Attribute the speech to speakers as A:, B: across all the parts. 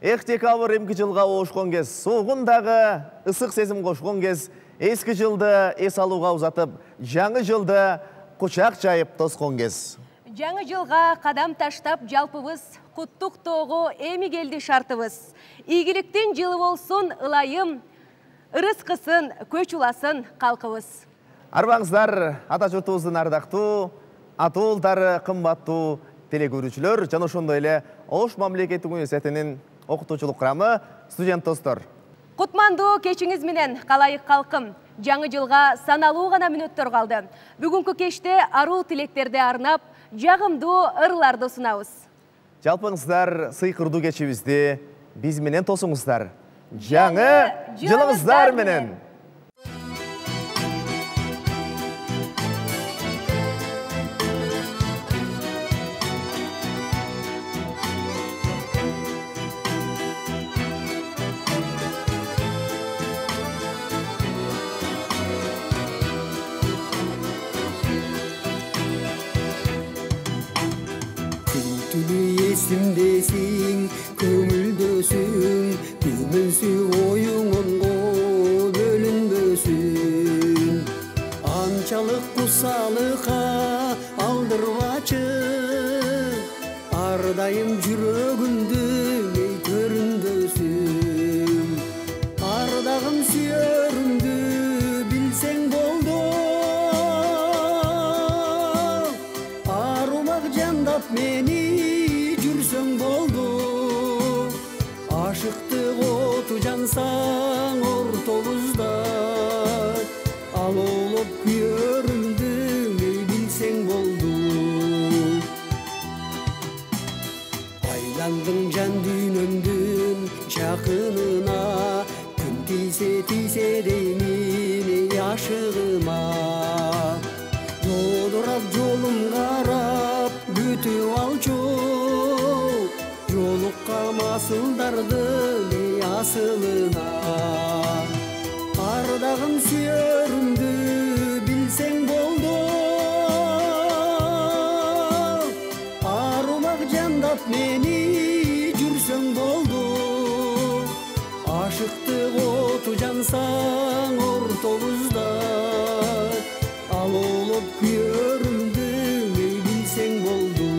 A: Эх декабрь эмки жылға оошкон кез, соғындағы ысық сезім қошкон кез, ескі жылды ес алуға ұзатып, жаңы жылды құшақ жайып тосқон кез.
B: Жаңы жылға қадам таштап жалпыбыз, құттық тоғы эми келді шартыбыз. Игіліктен жылы болсын ылайым, ырыс қысын, көч уласын қалқыбыз.
A: Арбаңыздар, ата жұртымыздың ардақту, атуылдары қымбатту телекөрүүчүлөр, жана ошондой эле Ош мамлекеттик университетинин окутуучулук курамы, студент достор.
B: Кутмандуу кечиңиз менен калайык калкым. Жаңы жылга саналуу гана мүнөттөр калды. Бүгүнкү кечте аруу тилектерди арнап, жагымдуу ырларды сунабыз.
A: Жалпыңыздар сыйкырдуу кечибизди биз менен тосуңуздар. Жаңы жылыңыздар менен.
C: Есімдесің, көңілдесің, күмінсі ойыңынғы бөлінбесің. Анчалық құсалыға алдырвачы, ардайым жүрегімді мей көріндесің. Ардағым сүйерімді білсең болды, арумақ жандап мені болды. Aşıqtıq otu jansang ortobuzda, al olup göründüm bilseng boldu. Aylandың жан дүйнөмдүн жакынына, күн тийсе деймин ашыгыма. Жолдурап жолум карап бүтүп алчу, жолукка масылдарды асылына. Ардагым сүйөрүмдү билсең болду, арумак жандап мени жүрсөң болду. Ашыктык оту жансаң ортобузда, ал олуп күйөрүмдү билсең болду.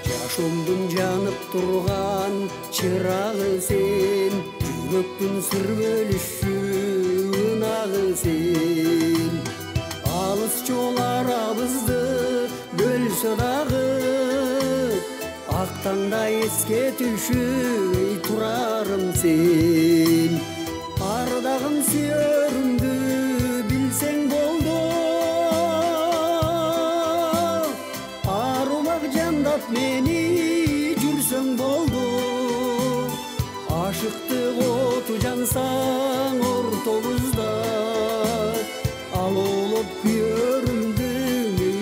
C: Жашомдун жанып турган чырагы сен, жүрөктүн сыр бөлүшү ынагы сен. Алыс жол арабызды бөлсө дагы, ак таңда эске түшүп турарым сен. Ардагым сүйөрүмдү билсең болду, арумак жандап мени жүрсөң болду. Ашыктык оту жансаң ортобузда, ал олуп күйөрүмдү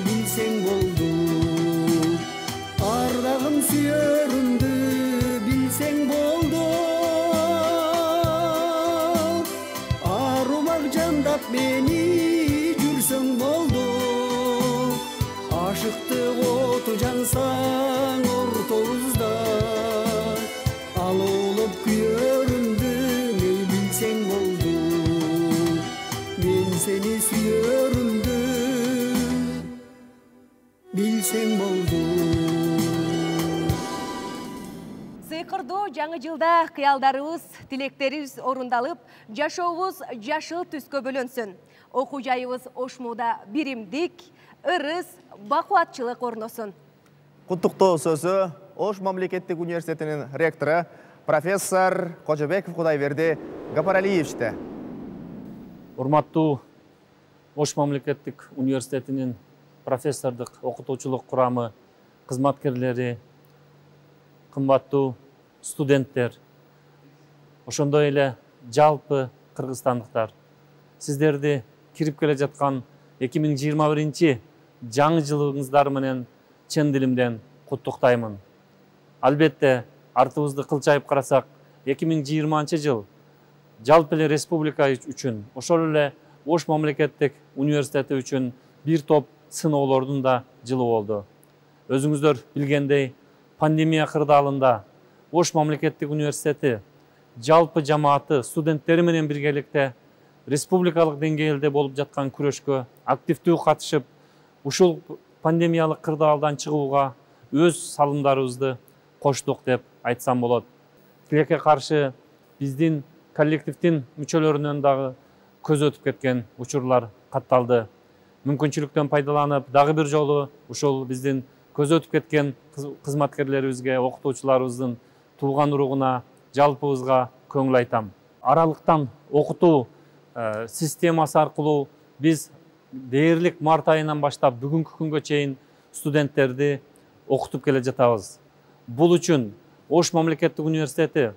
C: билсең болду. Ардагым сүйөрүмдү билсең болду, арумак жандап мени жүрсөң болду. Ашыктык оту жансаң ортобузда, ал олуп күйөрүмдү билсең болду. Мен сени сүйөрүмдү билсең болду.
B: Сыйкырдуу жаңы жылда кыялдарыбыз, тилектерибиз орундалып, жашообуз жашыл түскө бөлөнсүн. Окуу жайыбыз Ошмуда биримдик, ырыс, бакуатчылык орносун.
A: Куттуктоо сөзү Ош мамлекеттик университетинин ректору профессор Кожобеков Кудайберди Гапаралиевичте.
D: Урматтуу Ош мамлекеттик университетинин профессордук окутуучулук курамы кызматкерлери, кымбаттуу студенттер, ошондой эле жалпы кыргызстандыктар. Сиздерди кирип келе жаткан 2021 жаңы жылыңыздар менен чын дилимден куттуктаймын. Албетте, артыбызды кылчайып карасак, 2020 жыл жалпы эле республика үчүн, ошол эле Ош мамлекеттик университети үчүн бир топ сыноолордун да жылы болду. Өзүңүздөр билгендей, пандемия кырдаалында Ош мамлекеттик университети жалпы жамааты студенттери менен биргеликте республикалык деңгээлде болуп жаткан күрөшкө активдүү катышып, ушул пандемиялык кырдаалдан чыгууга өз салымдарыбызды коштук деп айтсам болот. Тилекке каршы биздин коллективдин мүчөлөрүнөн дагы көз өтүп кеткен учурлар катталды. Мүмкүнчүлүктөн пайдаланып, дагы бир жолу ушул биздин көз өтүп кеткен кызматкерлерибизге, окутуучуларыбыздын тууган уругуна, жалпыбызга көңүл айтам. Аралыктан окутуу системасы аркылуу биз дээрлик март айынан баштап бүгүнкү күнгө чейин студенттерди окутуп келе жатабыз. Бул үчүн Ош мамлекеттик университети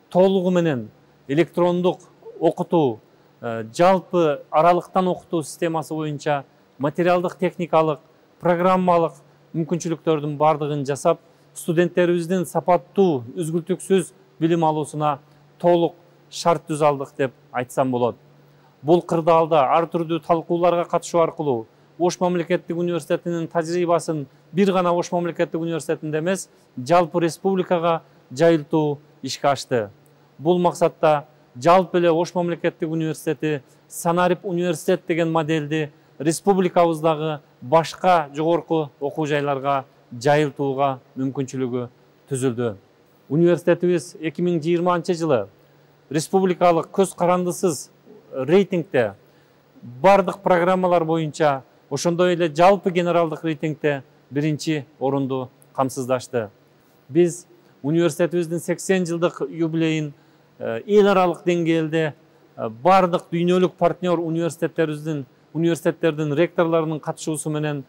D: толугу менен электрондук окутуу, жалпы аралыктан окутуу системасы боюнча материалдык, техникалык, программалык мүмкүнчүлүктөрдүн бардыгын жасап, студенттерибиздин сапаттуу, үзгүлтүксүз билим алуусуна толук шарт түз алдык деп айтсам болот. Бул кырдаалда ар түрдүү талкууларга катышуу аркылуу Ош мамлекеттик университетинин тажрыйбасын бир гана Ош мамлекеттик университетинде эмес, жалпы республикага жайылтуу ишке ашты. Бул максатта жалпы эле Ош мамлекеттик университети санарип университет деген моделди республикабыздагы башка жогорку окуу жайларга жайылтууга мүмкүнчүлүгү түзүлдү. Университетибиз 2020 жылы республикалык көз карандысыз рейтингде бардык программалар боюнча, ошондой эле жалпы генералдык рейтингде биринчи орунду камсыздашты. Биз университетибиздин 80 жылдык юбилейин эл аралык деңгээлде бардык дүйнөлүк партнер университеттердин ректорлорунун катышуусу менен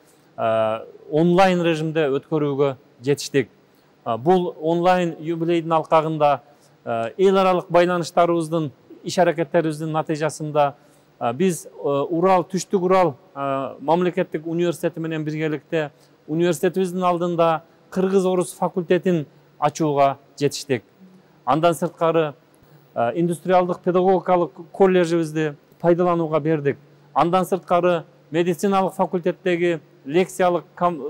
D: онлайн режимде өткөрүүгө жетиштик. Бул онлайн юбилейдин алкагында эл аралык байланыштарыбыздын, иш аракеттерибиздин натыйжасында биз Урал, Түштүк Урал мамлекеттик университети менен биргеликте университетибиздин алдында кыргыз-орус факультетин ачууга жетиштик. Андан сырткары индустриалдык педагогикалык колледжибизди пайдаланууга бердик. Андан сырткары медициналык факультеттеги лекциялык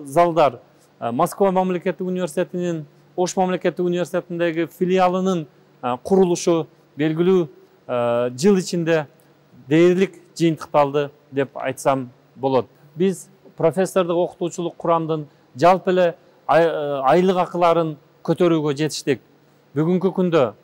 D: залдар, Москва мамлекеттик университетинин Ош мамлекеттик университетиндеги филиалынын курулушу белгилүү жыл ичинде дээрлик жыйынтыкталды деп айтсам болот. Биз профессордук окутуучулук курамдын жалпы эле айлык акыларын көтөрүүгө жетиштик. Бүгүнкү күндө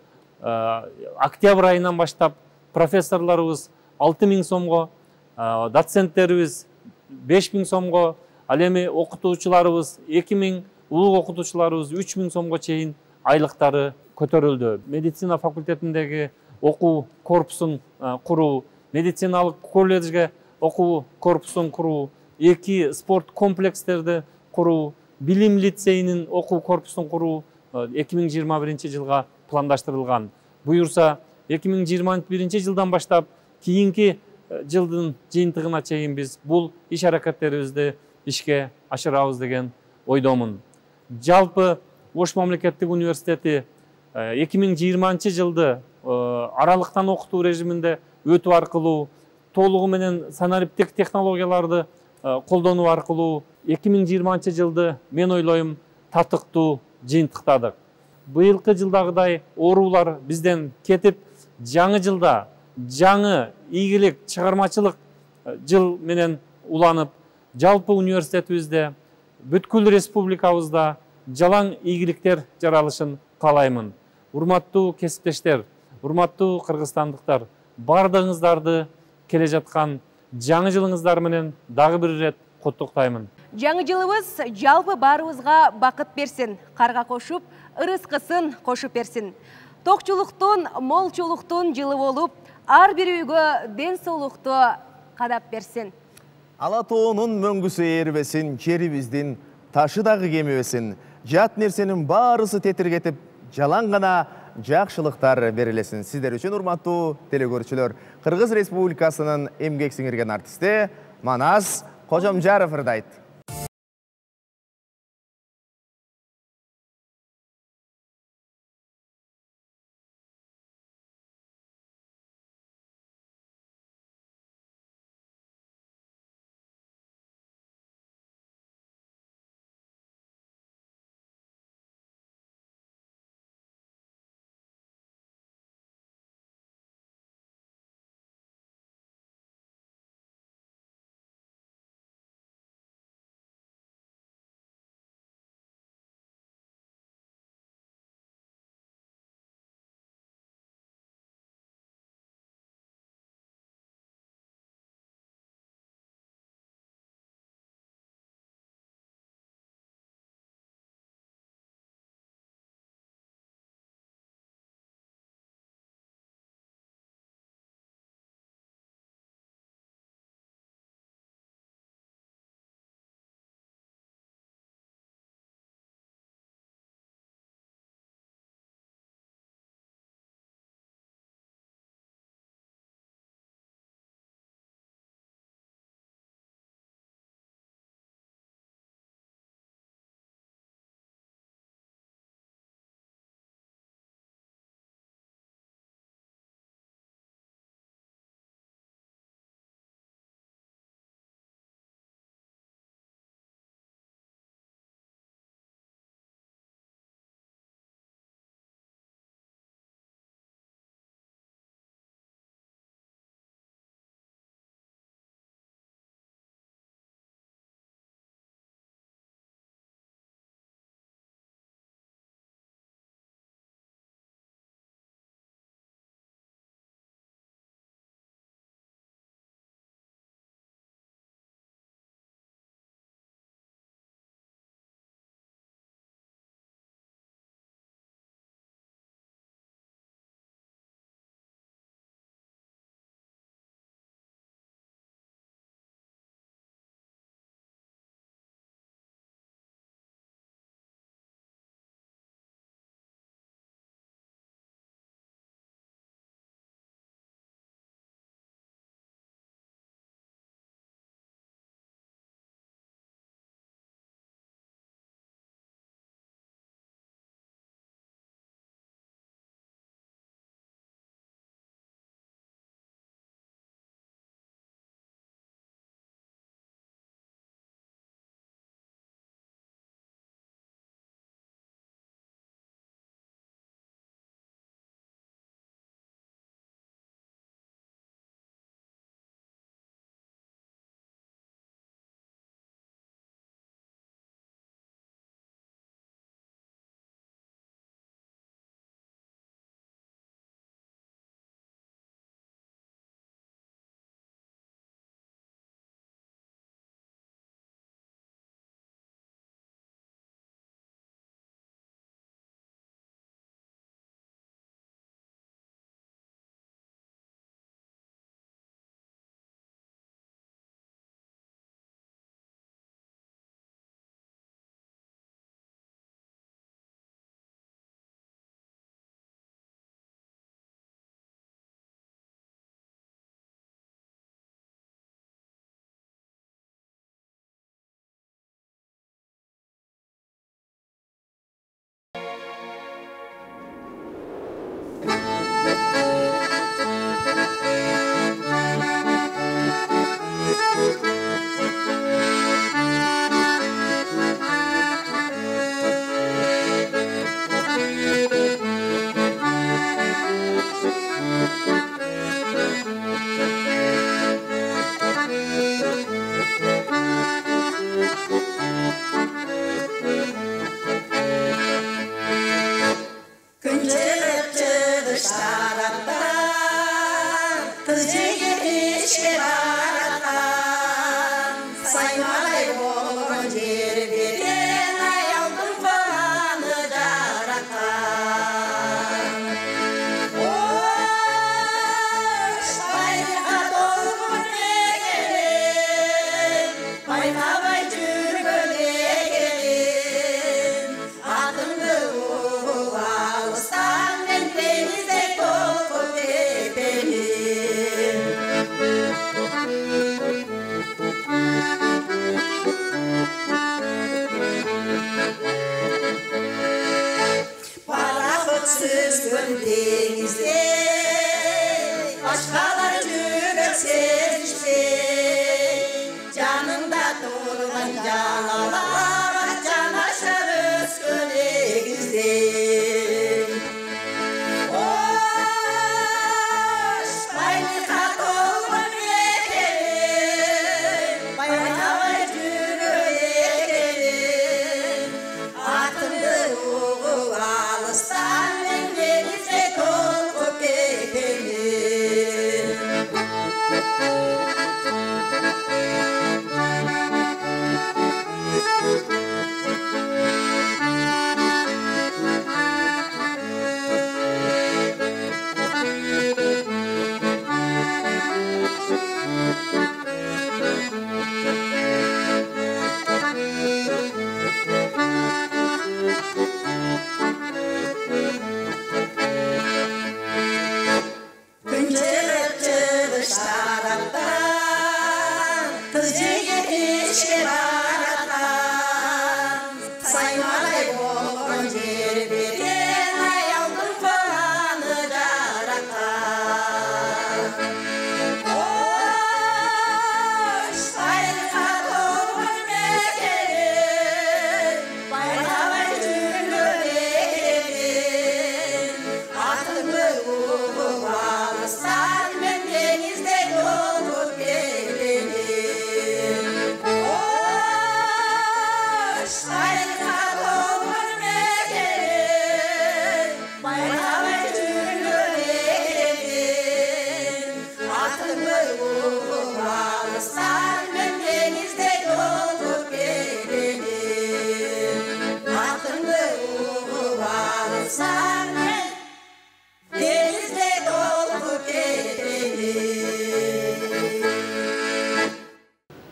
D: октябрь айынан баштап профессорлорубуз 6000 сомго, доценттерибиз 5000 сомго, ал эми окутуучуларыбыз 2000, улуг окутуучуларыбыз 3000 сомго чейин айлыктары көтөрүлдү. Медицина факультетиндеги окуу корпусун куруу, медициналык колледжге окуу корпусун куруу, 2 спорт комплекстерди куруу, билим лицейинин окуу корпусун куруу 2021 жылга пландаштырылган. Буюрса 2021 жылдан баштап кийинки жылдын жыйынтыгына чейин биз бул иш аракеттерибизди ишке ашырабыз деген ойдомун. Жалпы Ош мамлекеттик университети 2020 жылды аралыктан окутуу режиминде өтүү аркылуу, толугу менен санариптик технологияларды колдонуу аркылуу 2020 жылды мен ойлойм татыктуу жыйынтыктадык. Быйылкы жылдагыдай оорулар бизден кетип, жаңы жылда жаңы ийгилик, чыгармачылык жыл менен уланып, жалпы университетибизде, бүткүл республикабызда жалаң ийгиликтер жаралышын каалаймын. Урматтуу кесиптештер, урматтуу кыргызстандыктар, бардыгыңыздарды келе жаткан жаңы жылыңыздар менен дагы бир ирет куттуктаймын.
B: Жаңы жылыбыз жалпы барыбызга бакыт берсин, карга кошуп, ырыскысын кошуп берсин. Токчулуктун, молчулуктун жылы болуп, ар бир үйгө ден соолукту кадап берсин.
A: Ала тоонун мөңгүсү ээрбесин, жерибиздин ташы дагы кемебесин. Жат нерсенин баарысы тетиргетип, жалаң гана жакшылыктар берилесин. Сиздер үчүн урматтуу телекөрүүчүлөр, Кыргыз Республикасынын эмгек сиңирген артисти Манас Кожомжаров ырдайт.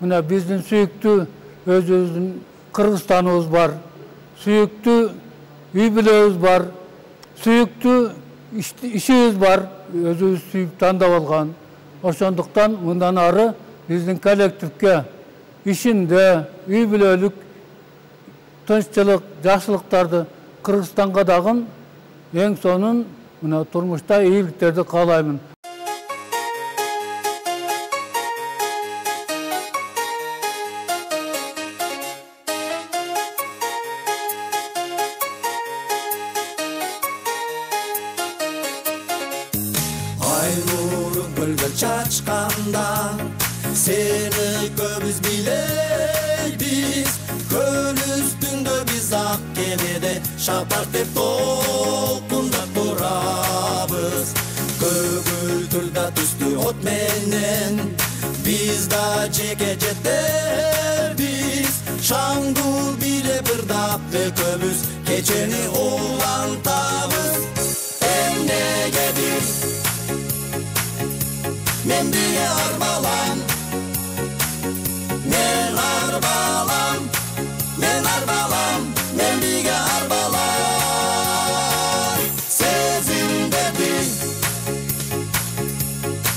E: Mına bizden süyüktü özümüzün Kırgızstanımız var, süyüktü üybülöğüz var, süyüktü işimiz var, özümüz süyüp tandap algan. Oşonduktan bundan arı bizden kolektifke işinde üybülölük, tınççılık, жақсылықтарды Kırgızstanға dağın en sonun mına turmuşta iyiliklerdi kalayımın.
C: Çaçkanda seni köbüz bileybiz. Köl üstünde biz ak gemide şapart hep tolkunda durabız. Kөгültürda түстü ot menen biz da jeke jeterbiz. Şangul bile bırdap ve köbüz keçeni улантабыз. Emnege biz men biye arbalam, men arbalam, men arbalam, men biye arbalam. Sezimde bir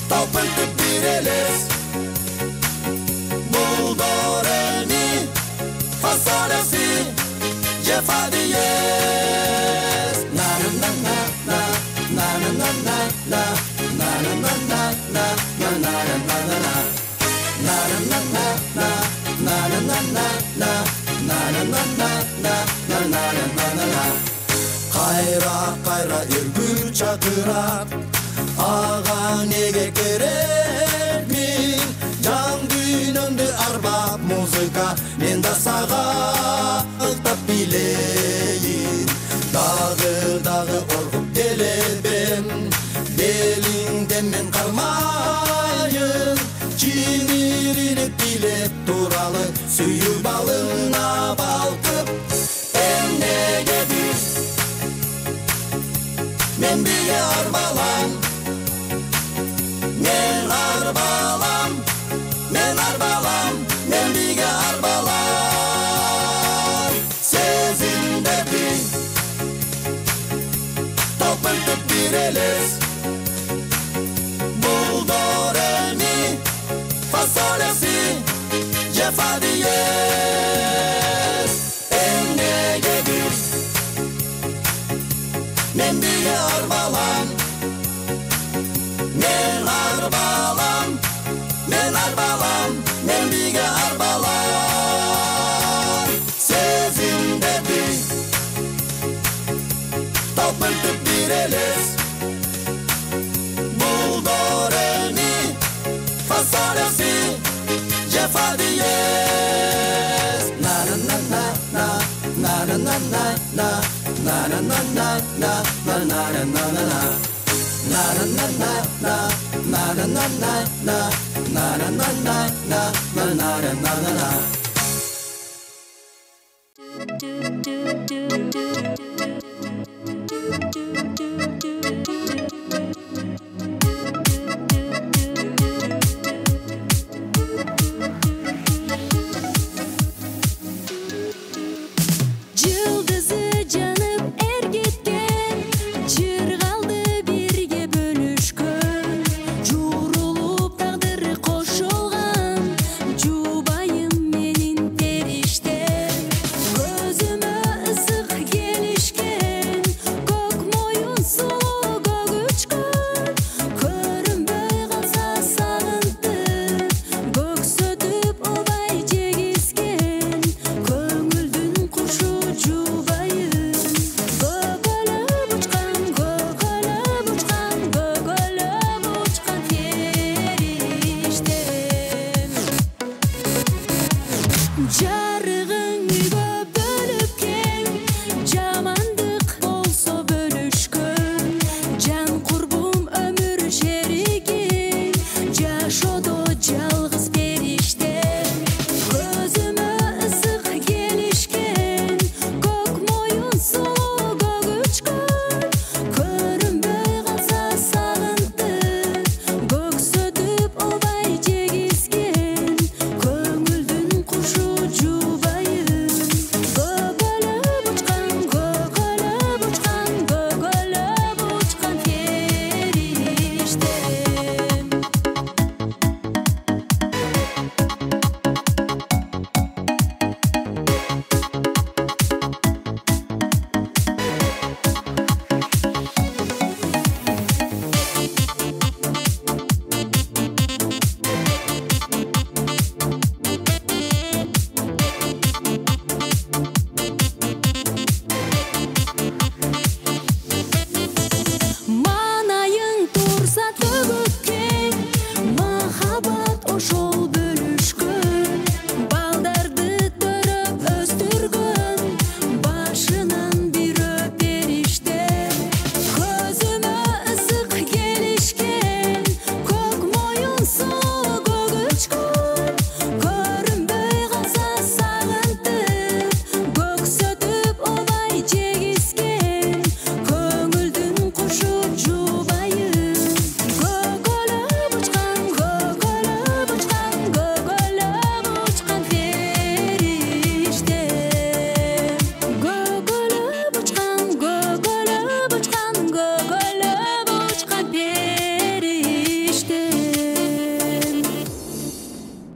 C: toplantıp bir eles, buldor elmi, fasolesi, cefa diyez. Na na na na na na na na na. Na na na na na na na na na na. Na na na na na na na na na na. Na na na na na na na na na na. Kayra kayra ürgül çakırak, ağa nege gerek min? Can günündü arbap muzika, men da sağa ıhtap bileyim. Dağı orgup gelebem, belingden men karmayın. Çimirilik bilep duralı, süyü balına balkıp emnegedir. Men biye arbalam, men arbalam, men arbalam, men biye arbalam. Sezimde bir toplantıp bir eles, buldor elmi, fasolesi, cefa diyez. Emnegedir men biye arbalam, men arbalam, Sen arbalan, men bige arbalan. Sezim dedi Topultup bir eles Buldoreni Fasolesi Cefa diyez Na na na na na Na na na na na Na na na na na Na na na na na na Na na na na na Na na na na na Na na na na na Na na na na na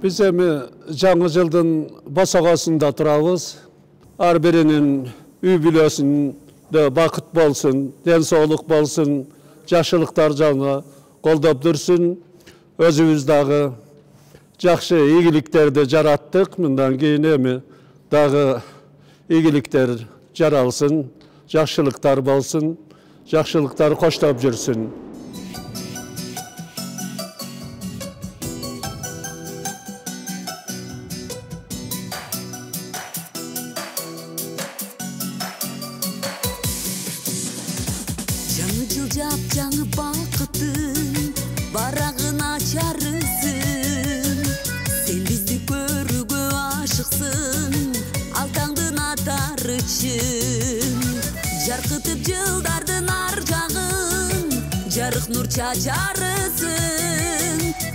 F: Biz эми жаңы жылдын босогосунда турабыз. Ар биринин үй бүлөсүндө бакыт болсун, ден соолук болсун, жакшылыктар жана колдоп dursun. Өзүбүз дагы жакшы ийгиликтерди жараттык. Мындан кийин эми дагы ийгиликтер жаралсын, жакшылыктар болсун, жакшылыктар коштоп жүрсүн.
G: Жаңы бақытын барағын ачарысың. Сен бізді көрүүгө ашықсың, алтаңдын атар үшін. Жарқытып жылдардың ар жағын, жарық нұр чачарысың.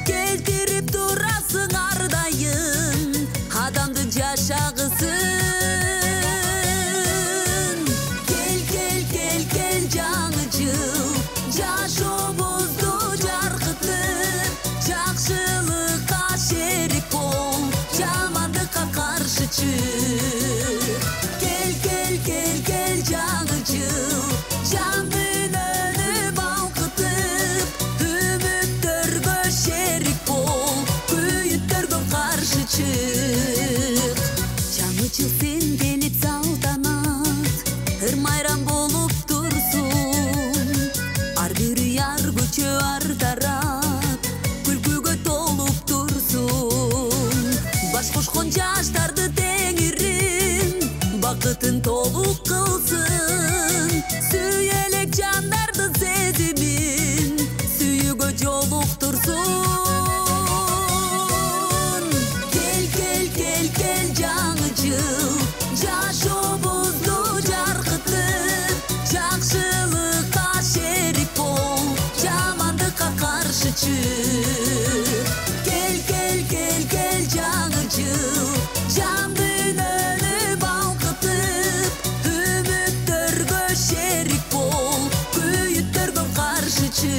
G: Келтіріп турасың ардайын, адамдың жашағысын. Кел жаңы жыл, жашообузду жаркытып, жакшылыкка шерик бол, жамандыкка каршы чык. Кел жаңы жыл, жандын өнү балкытып, үмүттөргө шерик бол. бақытын толық қылсын. Сүйелек жандарды сезімін, сүйігі жолықтырсын. Кел, кел, кел, кел жаңы жыл, жашообузду жарқытып, жақшылыққа шерик бол, жамандыққа қаршы чык. Кел, кел, кел, кел жаңы жыл, жандын өнү балқытып, үміттөргө шерик бол, күйүттөргө каршы чык.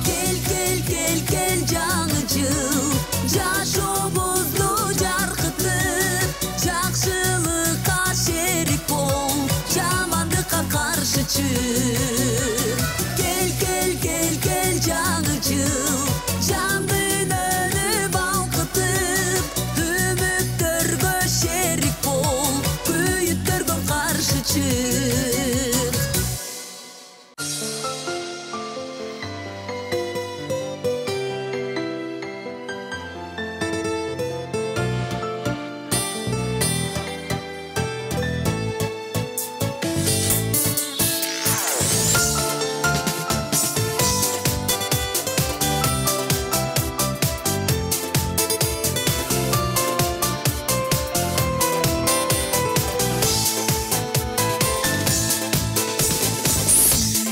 G: Кел, кел, кел, кел жаңы жыл, жашообузду жаркытып, жакшылыкка шерик бол, жамандыкка каршы чык. Кел, кел, кел, кел жаңы жыл, жандын өнү балкытып, үмүттөргө шерик бол, күйүттөргө каршы чык.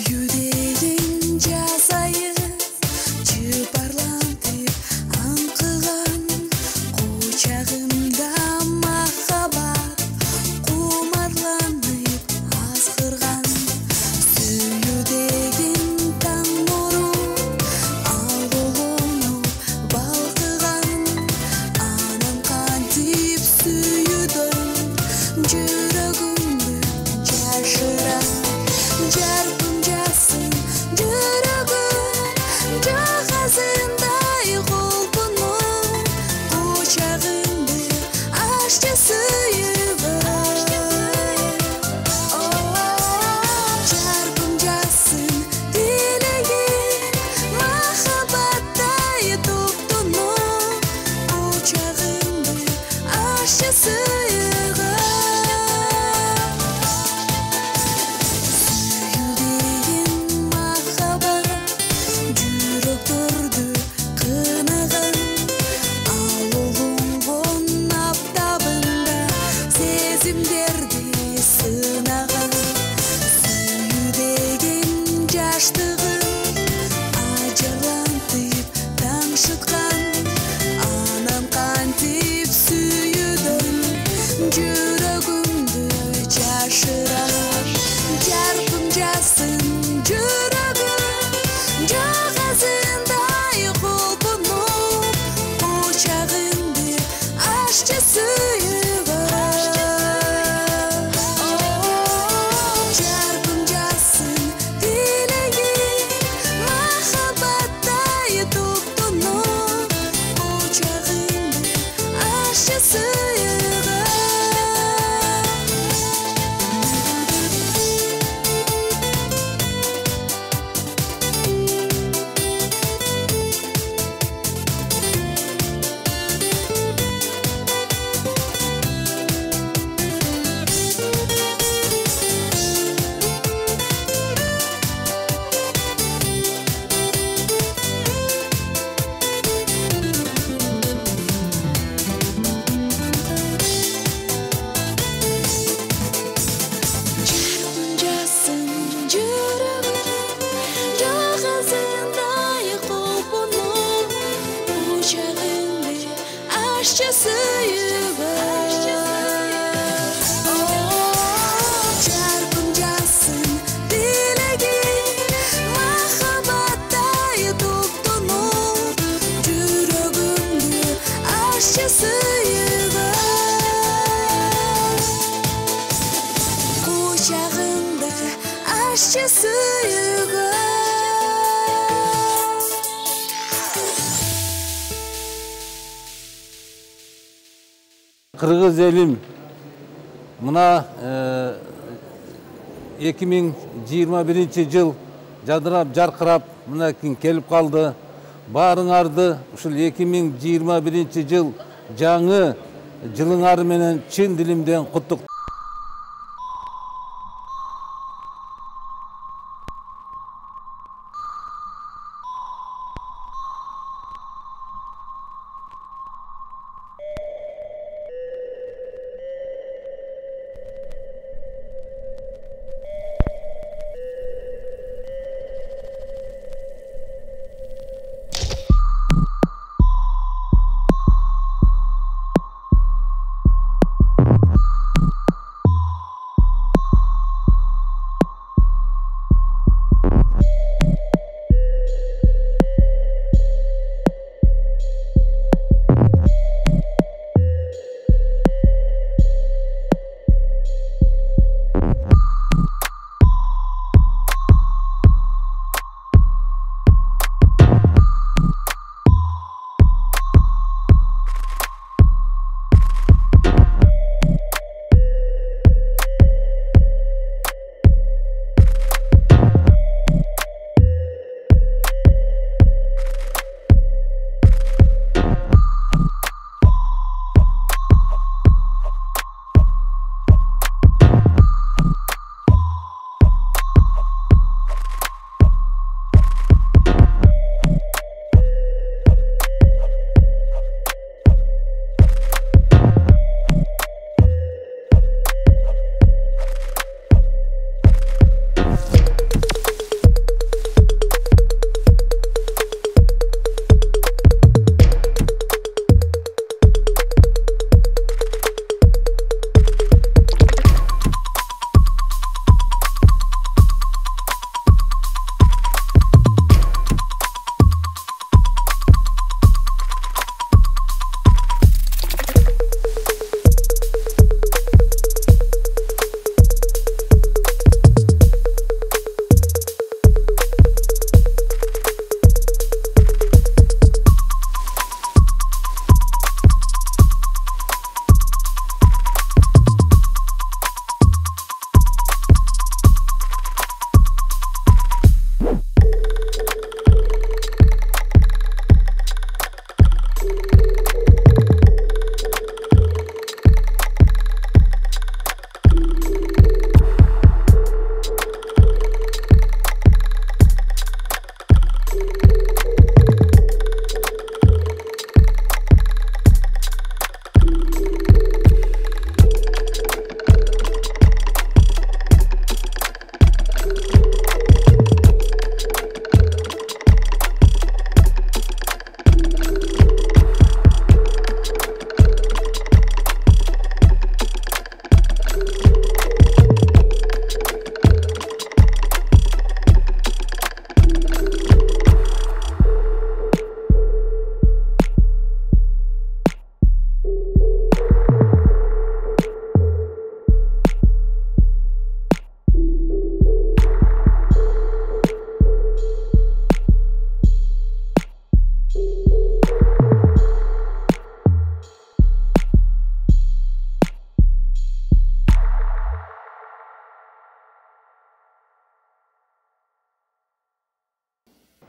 G: Сүйүүдөгүн жасайып, жыпарлантып аңкыган, кучагымда махаббат кумарланып азгырган. Сүйүүдөгүн таң нуру алголонуп балкыган, анан кантип сүйүүдөм жүрөгүмдү жашырам. Жаркын жасын жүрөгүм, жагасындай колпунуп, кучагымды ачты сүйүүгөм. Жаркын жасын тилегим, махаббаттай топтонуп, кучагымды ачты сүйүүгөм. Сүйүүдөгүн махаббат жүрөктөрдү кынаган, ал улунгон аптабында сезимдерди сынаган. Сүйүүдөгүн жаштыгын ажарлантып таңшыткан, анан кантип сүйүүдөм жүрөгүмдү жашырам. Жаркын жасын жүрөгүм, жагасындай колпунуп, кучагымды ачты сүйүүгөм. Жаркын жасын тилегим, махаббаттай топтонуп, кучагымды ачты сүйүүгөм.
H: Kırgız elim mına 2021 yıl jadırap jarkırap mına kelip kaldı. Barыңарды ушул 2021 yıl жаңы жылыңар менен чын дилимден куттуктайм.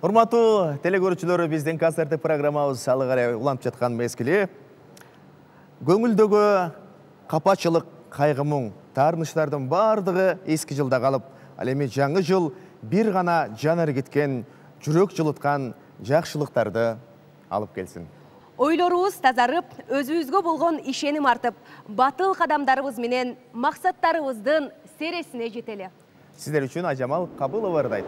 A: Урматтуу телекөрүүчүлөр, биздин концерттик программабыз алы карай уланып жаткан мезгили. Көңүлдөгү капачылык, кайгы мұң, таарынычтардын бардыгы эски жылда калып, ал эми жаңы жыл бир гана жанар кеткен, жүрөк жылыткан жакшылыктарды алып келсин.
B: Ойлорубуз тазарып, өзүбүзгө болгон ишеним артып, батыл кадамдарыбыз менен максаттарыбыздын сересине жетели.
A: Сиздер үчүн Айжамал Кабылова ырдайт.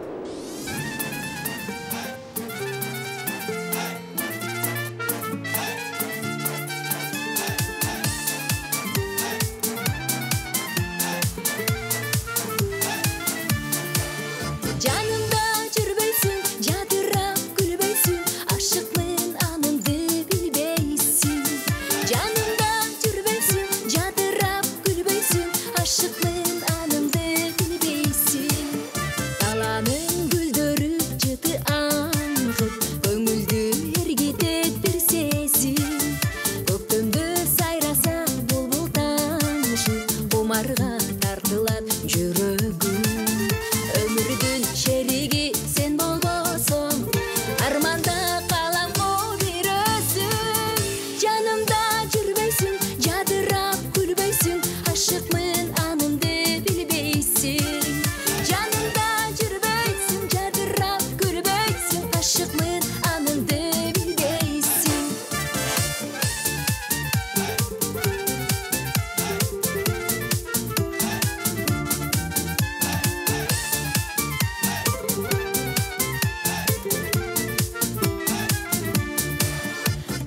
G: Aşıklığın anımdı bilbeysin. Dalanın Кумарга тартылат жүрөгүм. Өмүрдүн шериги сен болбосоң, арманда калам бир өзүм. Жанымда жүрбөйсүң, жадырап күлбөйсүң, ашыкмын анымды билбейсиң. Жанымда жүрбөйсүң, жадырап күлбөйсүң, ашыкмын анымды билбейсиң.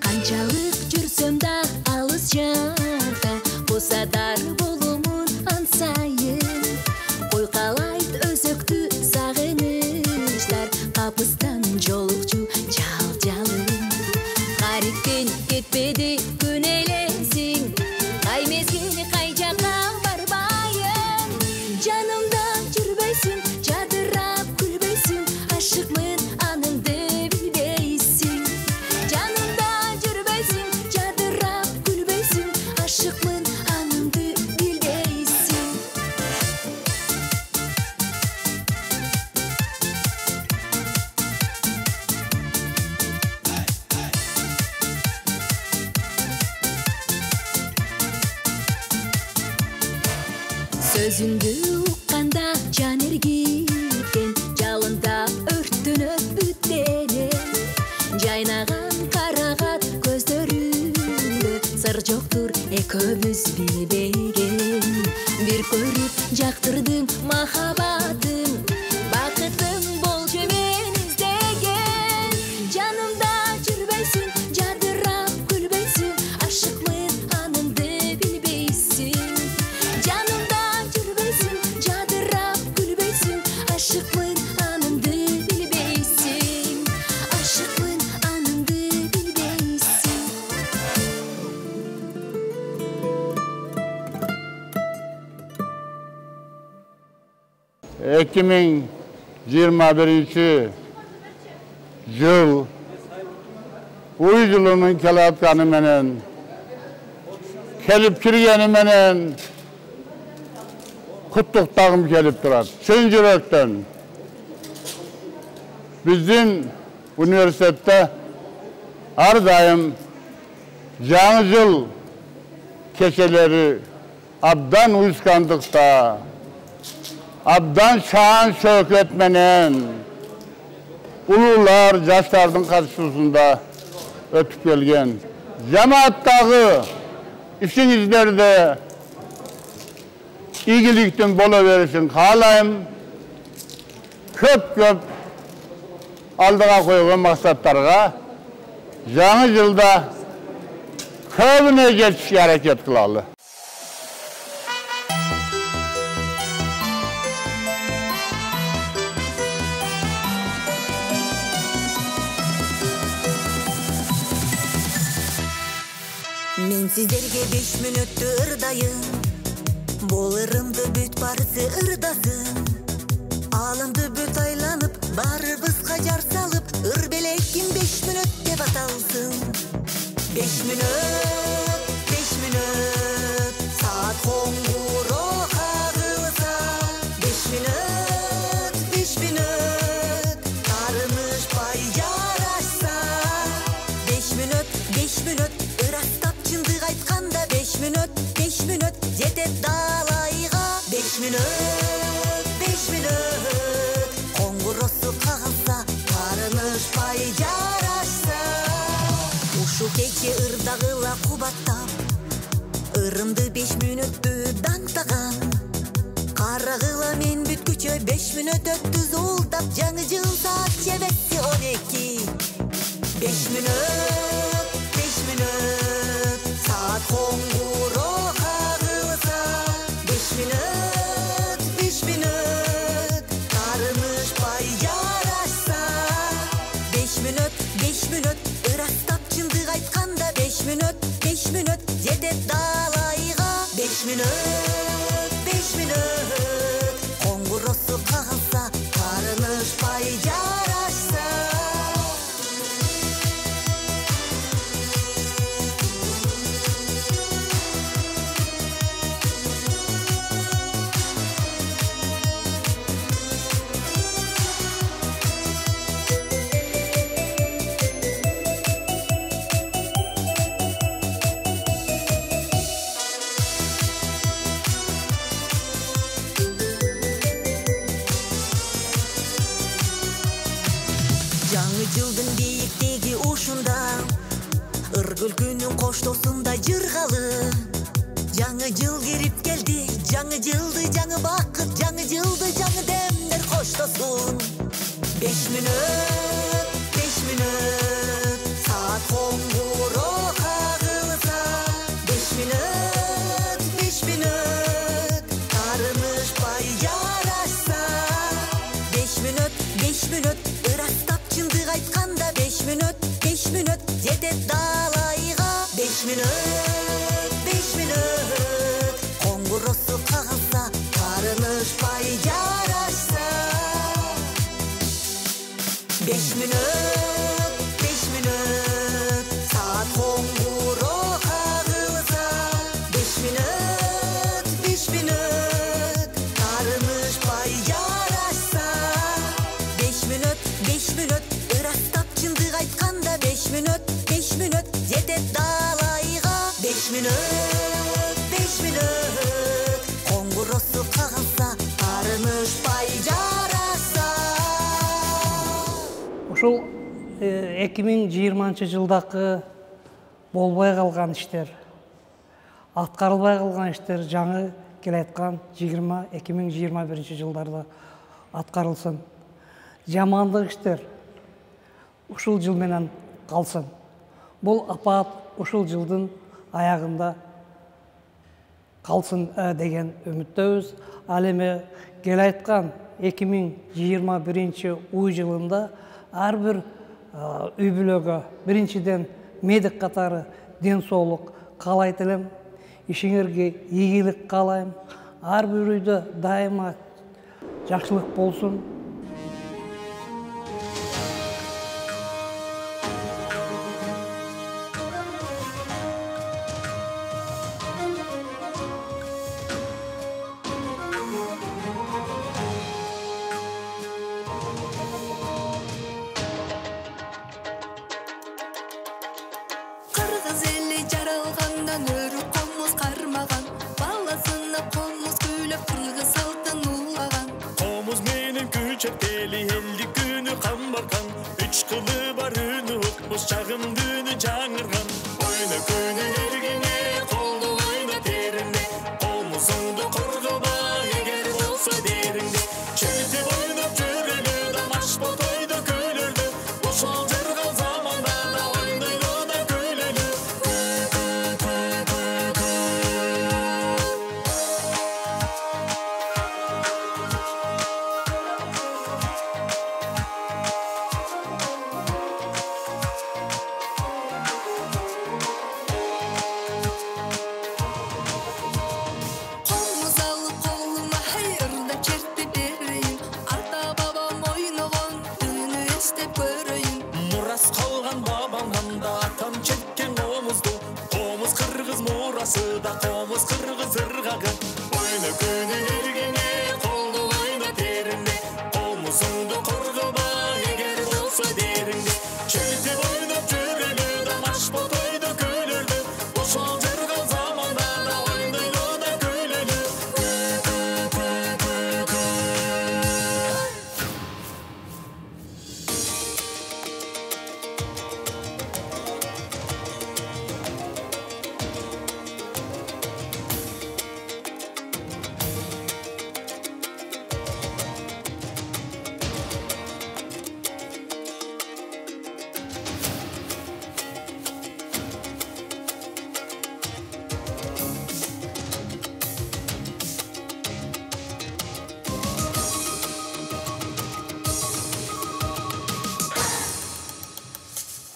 G: Канчалык жүрсөм да алыс жакта, босадар болумун ансайын. Койкалайт өзөктү сагынычтар, капыстан жолукчу жал-жалын. Кариктен кетпеди күн элесиң, кай мезгил кай жакка барбайын. Жанымда жүрбөйсүң, жадырап күлбөйсүң, ашыкмын аныңды билбейсиң. Жанымда жүрбөйсүң, жадырап күлбөйсүң, ашыкмын аныңды билбейсиң. Сөзүңдү укканда жан эргиткен, жалында өрттөнөт бүт денем. Жайнаган карагат көздөрүндө сыр жоктур экөөбүз билбеген. Бир көрүп жактырдым махаббатым, бакытым болчу мен издеген. Жанымда жүрбөйсүң, жадырап күлбөйсүң, ашыкмын аныңды билбейсиң. Жанымда жүрбөйсүң, жадырап күлбөйсүң, ашыкмын аныңды билбейсиң. Ашыкмын аныңды билбейсиң.
I: 2021 yıl uy yılının kelatkanı menen, kelip kirgeni menen kutluktağım kelip durar. Çın yürekten. Bizim üniversitede her daim жаңы yıl keşeleri abdan uyskandıkta, abdan şan söketmenen, ulular yaşlardın karşısında ötüp gelgen. Cemaattagı işinizlerde iyilikten bola verirsin halayım. Köp aldığa koyulan maksatlarga жаңы yılda köbüne geçişe hareket kılalı.
G: Мен сіздерге 5 мүнөттү ырдайын, болырымды бүт барысы ырдасын. Алымды бүт айланып, барыбызга жар салып, ыр белекин 5 мүнөт деп аталсын. 5 мүнөт, 5 мүнөт, saat коңгуроо кагылса. 5 мүнөт, 5 мүнөт, тарынышпай жарашса. 5 мүнөт, 5 мүнөт, ырастап чындык айтканда. 5 мүнөт, 5 мүнөт, жетет далайга. 5 мүнөт, 5 мүнөт, коңгуросу кагылса, тарынышпай жарашса. Ушул кече ырдагыла кубаттап, ырымды 5 мүнөттү дантаган. Карагыла мен бүткүчө 5 мүнөт өттү зулдап, жаңы жыл саат чебетти 12. 5 мүнөт, 5 мүнөт, saat коңгуроо кагылса. 5 мүнөт, 5 мүнөт, тарынышпай жарашса. 5 мүнөт, 5 мүнөт, ырастап чындык айтканда. 5 мүнөт, 5 мүнөт, жетет далайга. 5 мүнөт, 5 мүнөт, коңгуросу кагылса, тарынышпай жарашса. жылдын бийиктиги ушунда, ыргүлгүнүн коштосунда жыргалы. Жаңы жыл кирип келди, жаңы жылды жаңы бакыт, жаңы жылды жаңы демдер коштосун. 5 мүнөт, 5 мүнөт, саат коңгуроо кагылса. 5 мүнөт, 5 мүнөт, тарынышпай жарашса. 5 мүнөт, 5 мүнөт, ырастап чындык айтканда. 5 мүнөт, 5 мүнөт, жетет далайга. 5 мүнөт, 5 мүнөт, коңгуросу кагылса, тарынышпай жарашса. 5 мүнөт, 5 мүнөт, саат коңгуроо кагылса. 5 мүнөт, 5 мүнөт, тарынышпай жарашса. 5 мүнөт, 5 мүнөт, ырастап чындык айтканда. 5 мүнөт, 5 мүнөт, жетет далайга. 5 мүнөт, 5 мүнөт, коңгуросу кагылса, тарынышпай жарашса.
J: Ушул 2020 жылдакы болбой калган иштер, аткарылбай калган иштер жаңы келаткан 2021 жылдарда аткарылсын. Жамандык иштер ушул жыл менен калсын. Бул апат ушул жылдын аягында калсын деген үмүттөбүз. Ал эми келаткан 2021 уй жылында ар бир үй бүлөгө биринчиден медик катары ден соолук каалайт элем. Ишиңерге ийгилик каалайм. Ар бир үйдө дайыма жакшылык болсун.
K: Кыргыз эли жаралгандан өрү комуз кармаган, баласына комуз күйлөп кыргыз салтын улаган.
L: Комуз менен күчөп эли элдик күнү камбарган, үч кылы бар үнү укмуш чагымды үнү жаңырган. Ойна күнү эргине, колду ойна терине, комузуңду коргоба эгер болсо дериңде. Чөйтүп ойноп жүрөлү да машпо тойдо күлөлү, ошол жыргал заманда да ойнойлу да күлөлү.
K: Комуз алып колума ырдап чертип берейин, ата бабам ойногон үнү эстеп көрөйүн.
L: Мурас калган бабамдан да атам чеккен комузду, комуз кыргыз мурасы да комуз кыргыз ыргагы. Ойна күнү эргине, колду ойна терине, комузуңду коргоба эгер болсо дериңде. Чөйтүп ойноп жүрөлү да машпо тойдо күлөлү, ошол жыргал заманда да ойнойлу да күлөлү.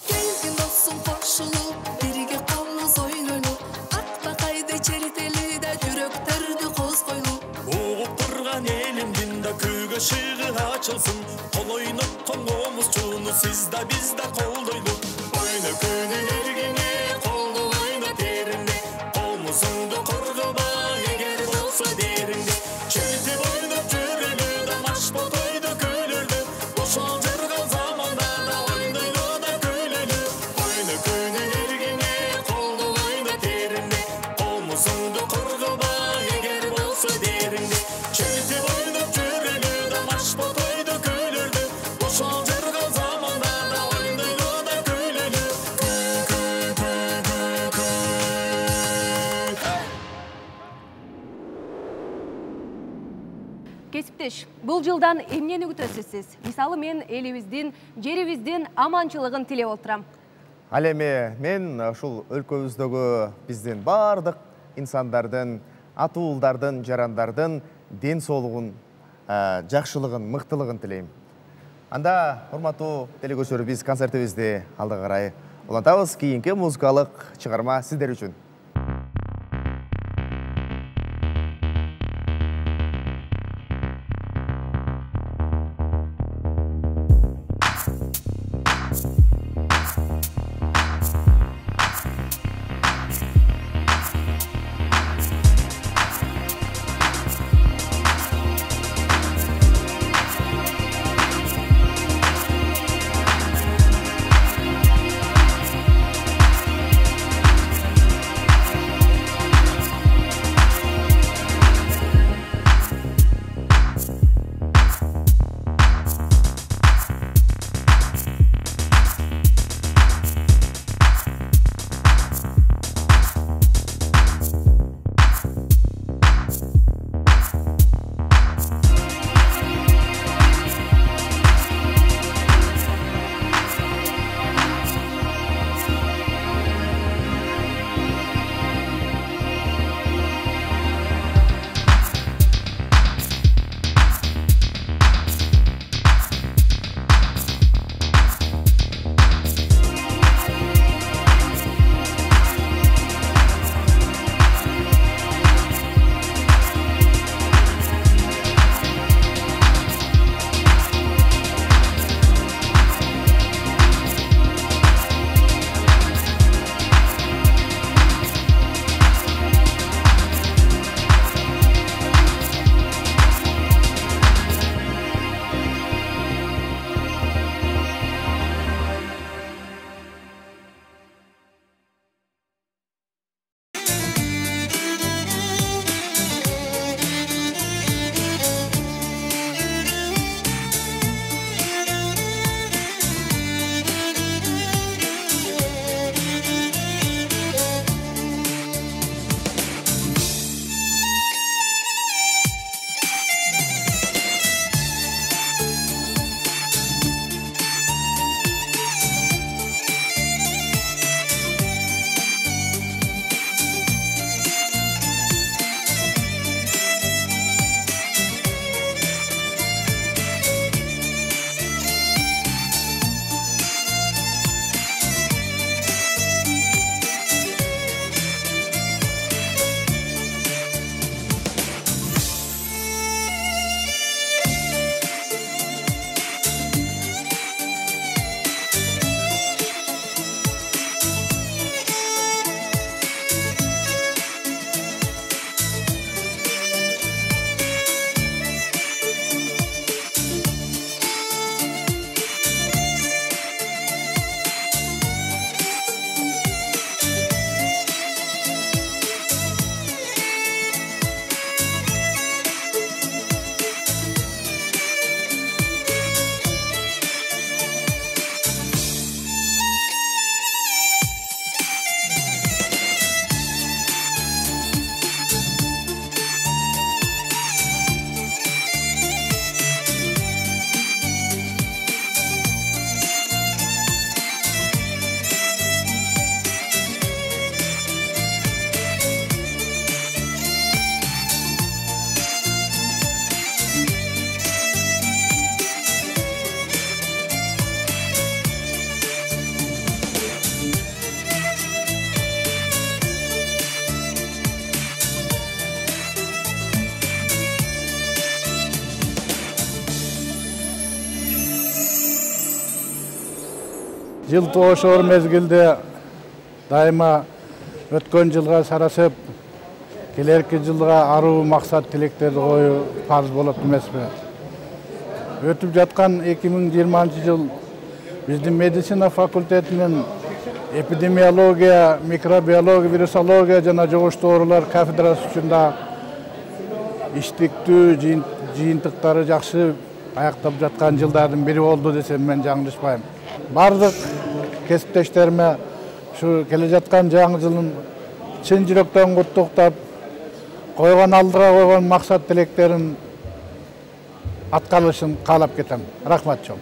K: Келгин досум кошулуп, бирге комуз ойнойлу, акбакайды чертели да жүрөктөрдү козгойлу.
L: Угуп турган элимдин да күүгө шыгы ачылсын, кол ойноткон комузчуну сиз да биз да колдойлу. Ойна күнү эргине, колду ойна терине, комузуңду коргоба эгер болсо дериңде. Чөйтүп ойноп жүрөлү да машпо тойдо күлөлү, ошол жыргал заманда да ойнойлу да күлөлү. Ойна күнү эргине, колду ойна терине, комузуңду коргоба эгер болсо дериңде. Чөйтүп ойноп жүрөлү да машпо тойдо күлөлү, ошол жыргал заманда да
B: Кесиптеш, бұл жылдан эмнени күтөсүз сиз? Мисалы мен элибиздин, жерибиздин аманчылыгын тилеп отурам.
A: Ал эми мен ушул өлкөбүздөгү биздин бардык инсандардын, атуулдардын, жарандардын ден соолугун, жакшылыгын, мыктылыгын тилейм. Анда, урматтуу телекөрүүчүлөр, биз концертибизди алдыга карай улантабыз. Кийинки музыкалык чыгарма сиздер үчүн.
M: Жыл тоошор мезгилде дайыма өткөн жылга сарасып, келерки жылга аруу максат тилектерди коюу парыз болот эмеспи? Өтүп жаткан 2020 жыл биздин медицина факультетинин эпидемиология, микробиология, вирусология жана жугуштуу оорулар кафедрасы үчүн да иштиктүү жыйынтыктары жакшы аяктап жаткан жылдардын бири болду десем мен жаңылышпайм. Бардык кесиптештериме ушу келе жаткан жаңы жылын чын жүрөктөн куттуктап, койгон алдыга койгон максат тилектерин atkалышын каалап кетем. Рахмат чоң.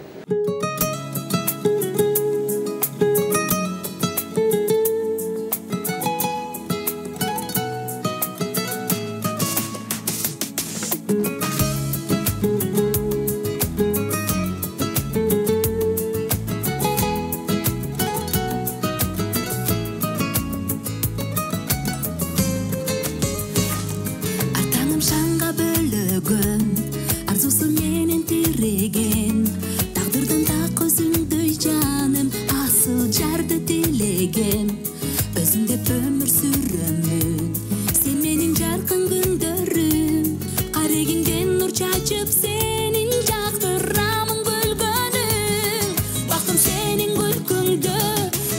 K: Артаңым шаңға бөлөгөн, арзусу менен тиреген, тагдырдын так өзүңдөй жаным, асыл жарды тилеген. Өзүң деп өмүр сүрөмүн, сен менин жаркын күндөрүм, карегиңден нур чачып сенин жактырамын көлгөнүң. Бактым сенин күлкүңдө,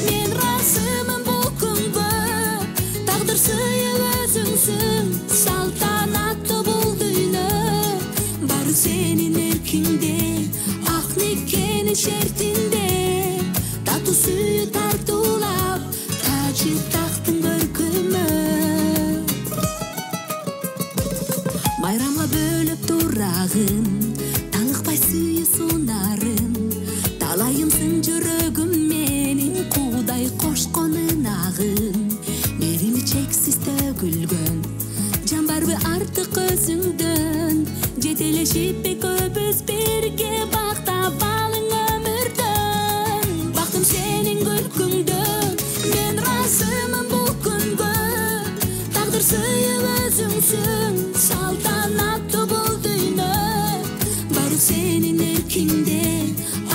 K: мен разымын бул күнгө, тагдыр сыйып өзүңсүң, салтанаттуу бул дүйнө. Бары сенин эркиңде, ак никенин шертинде, татуу сүйүү тартуулап, тажы тактын көркүмө. Майрамга бөлөп турагын, талыкпай сүйүү сунарын, талайымсың жүрөгүм менин, куудай кошкон ынагын. Мерими чексиз төгүлгөн, жан барбы артык өзүңдөн, жетелешип экөөбүз бирге бактап алың өмүрдөн. Бактым сенин күлкүңдөн, мен разымын бул күнгө, тагдыр сыйып өзүңсүң, салтанаттуу бул дүйнө. Бары сенин эркиңде,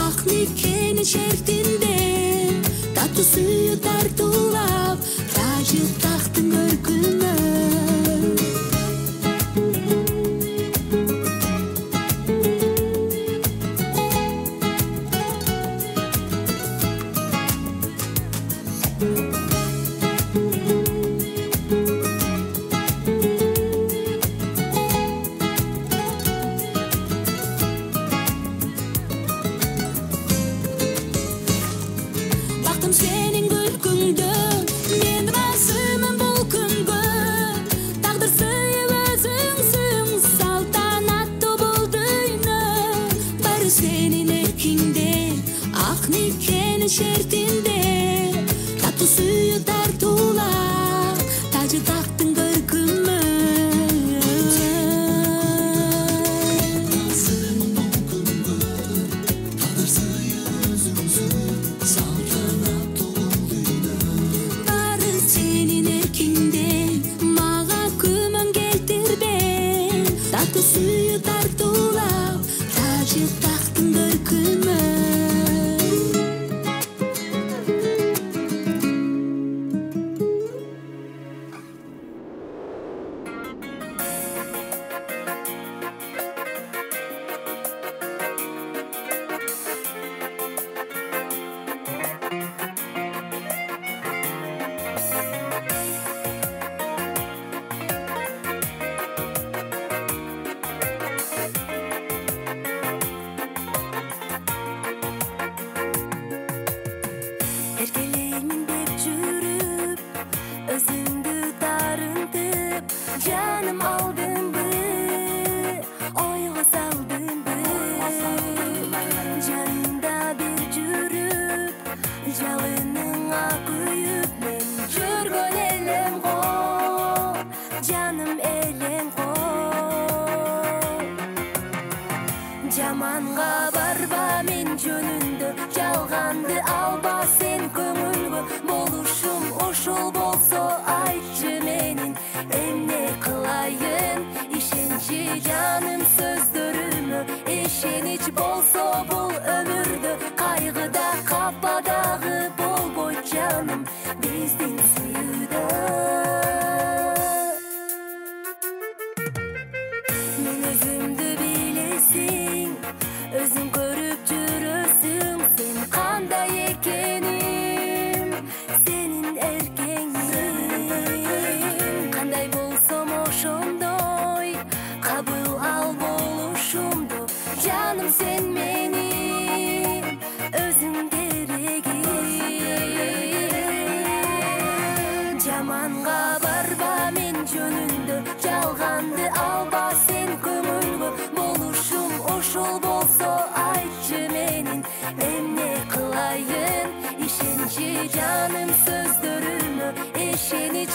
K: ак никенин шертинде, татуу сүйүү тартуулап, тажы тактын көркүмө. Бактым сенин күлкүңдө, мен разымын бул күнгө, тагдыр сыйып өзүңсүң, салтанаттуу бул дүйнө. Бары сенин эркиңде, ак никенин шертинде, татуу сүйүү тартуулап, тажы тактын көркүмө. Бары сенин эркиңде, мага күмөн келтирбе, татуу сүйүү тартуулап, тажы тактын көркүмө. Эркелеймин деп жүрүп, өзүңдү тарынтып, жаным алдыңбы, ойго салдыңбы. Жанымда бир жүрүп, жалыныңа күйүп, мен жүргөн элем го, жаным элең го. Жаманга барба мен жөнүндө, жалганды алба сен көңүлгө. Болушум ошол болсо айтчы менин, эмне кылайын? Ишенчи жаным сөздөрүмө, ишенич болсо бул өмүрдө, кайгыда кападагы болбойт жаным биздин сүйүүдө. Мен өзүмдү билесиң, өзүң көрүп жүрөсүң, сен кандай экенин, сенин эркең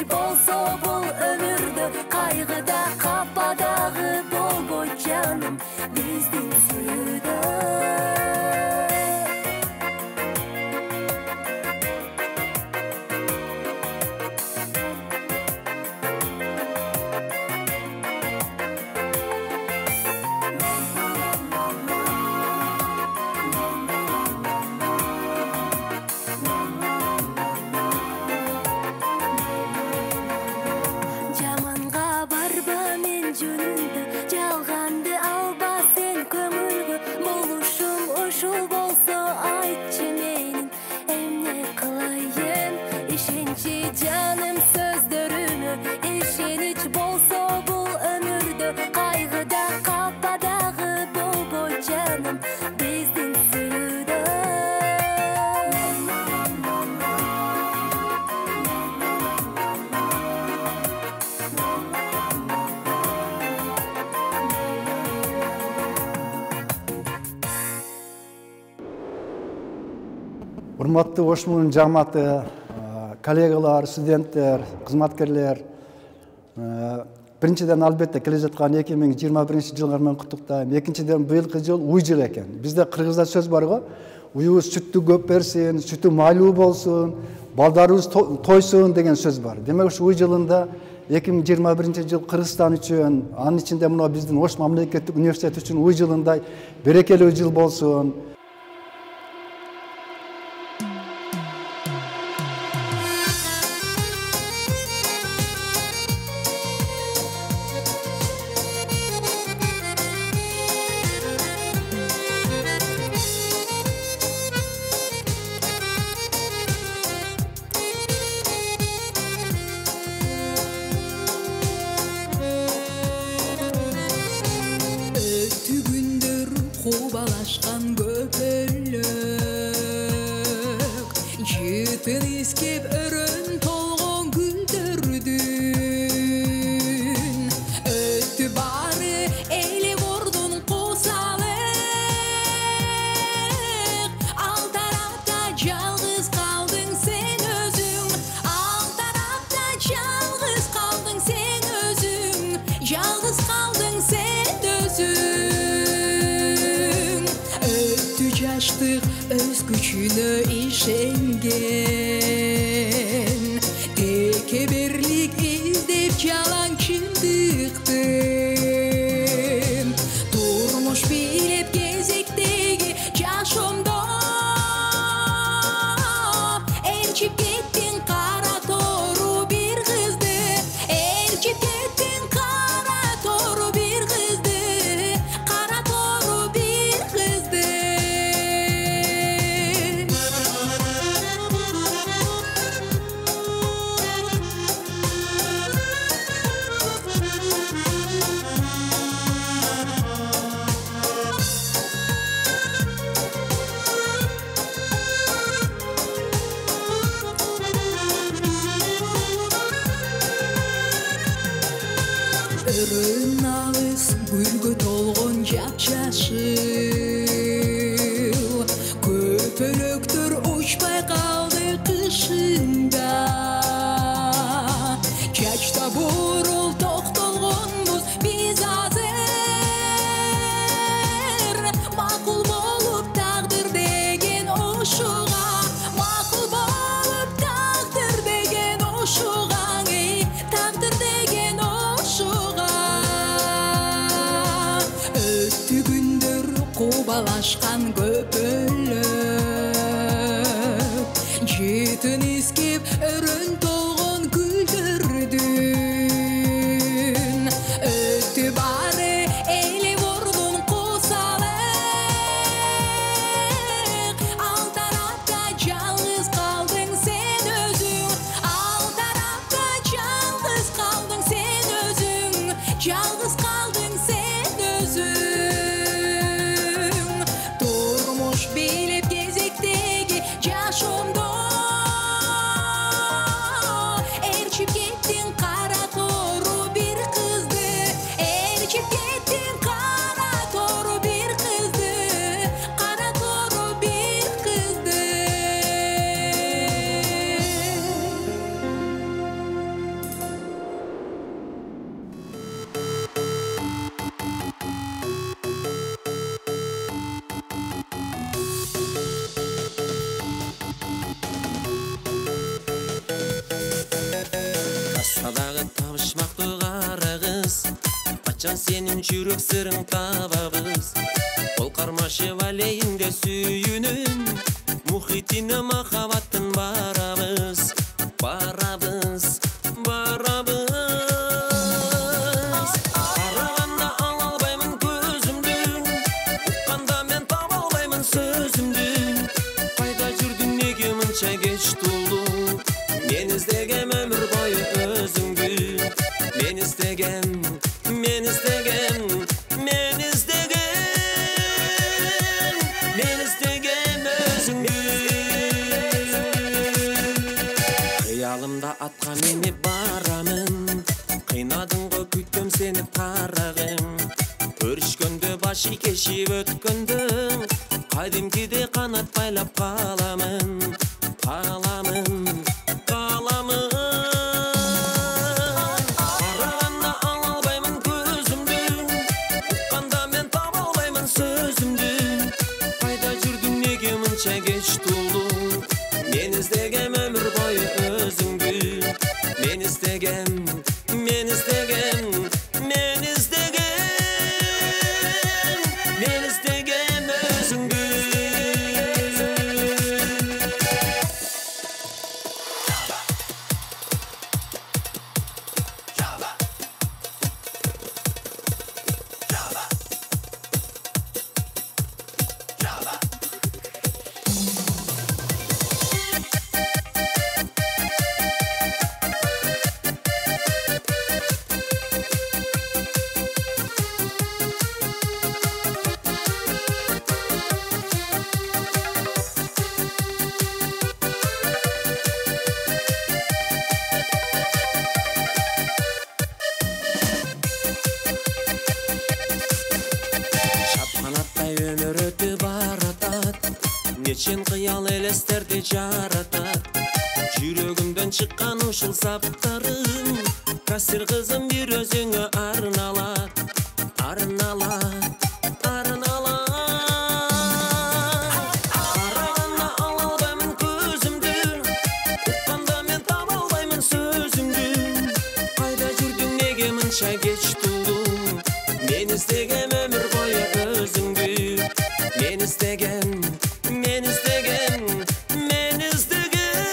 K: болсо бул өмүрдө кайгыда кападагы болбойт жаным биздин сүйдө. Жаманга барба мен жөнүндө, жалганды алба сен көңүлгө. Болушум ушул болсо айтчы менин эмне кылайын. Ишенчи жаным сөздөрүмө, ишенич болсо бул өмүрдө кайгыда кападагы болбойт жаным биздин сүйдө.
N: Урматтуу Ош Муун жамааты, коллегалар, студенттер, кызматкерлер, биринчиден албетте келе жаткан 2021 жылыңар менен куттуктайм. Экинчиден быйылкы жыл уй жыл экен. Бизде кыргызда сөз бар го, уюбуз сүттү көп берсин, сүтү майлуу болсун, балдарыбыз тойсун деген сөз бар. Демек ушу уй жылында 2021 жыл Кыргызстан үчүн, анын ичинде мына биздин Ош мамлекеттик университети үчүн уй жылындай берекелүү жыл болсун.
O: Өтті күндер қобалашқан көпөлөк, жетін искеп өрін толған гүлдердін. Өтті бары эле бордун қосалык, ал тарапта жалғыз қалдың сен өзің. Ал тарапта жалғыз қалдың сен өзің. Жалғыз қалдың сен өзің. Өтті жаштық өз күчүнө ишенген, теке бирлик издеп жалаң чындыктын. Турмуш билеп кезектеги жашоомдо ээрчип кеттин кара тору бир кызды. Ээрчип кеттин кара тору бир кызды. Кара тору бир кызды. Өрін алыс гүлгө толгон жапжашыл, көпөлөктөр учпай калды кышында. Чачта бурул токтолгонбуз биз азыр, макул болуп тагдыр деген ошуга. Макул болуп тагдыр деген ошуга, тагдыр деген ошуга. Өтті күндер кубалашкан көпөлөк, жетін искеп өрін толгон гүлдердин. Өтті бары эле бордун косалык, ал тарапта жалгыз калдың сен өзүң. Ал тарапта жалгыз калдың сен өзүң. Жалгыз калдың сен өзүң. Турмуш билеп кезектеги жашоомдо ээрчип кеттин кара тору бир кызды. Ээрчип кеттин кара тору бир кызды. Кара тору бир кызды.
P: Качан сенин жүрөк сырың табабыз. Ол кармашып алейинде сүйүнүн, мухитине махабаттын барабыз. Барабыз, барабыз. Караганда ала албаймын көзүмдү, укканда мен таба албаймын сөзүмдү. Кайда жүрдүң, неге мынча кеч тулдуң? Мен издегем өмүр бою өзүңдү. Men istegem, men istegem, men istegem, men istegem özüngü. Kıyalımda atqa meni baramın, kıynadыңго күткөм seni taragım. Көрүшкөндө башы кешип өткөндө, кадимкиде канат байлап каламын, каламын, каламын. Geç tuldum. Men istegem ömür boyu özüngü. Men istegem, men istegem, men istegem, men istegem özüngü. Нечен кыял элестерди жаратат, жүрөгүмдөн чыккан ушул саптарым. Касир кызым бир өзүңө арналат, арналат, арналат. Караганда ала албаймын көзүмдү, укканда мен таба албаймын сөзүмдү. Кайда жүрдүң, неге мынча кеч тулдуң? Мен истегем өмүр бою өзүңдү. Мен истегем, men istegem, men istegem.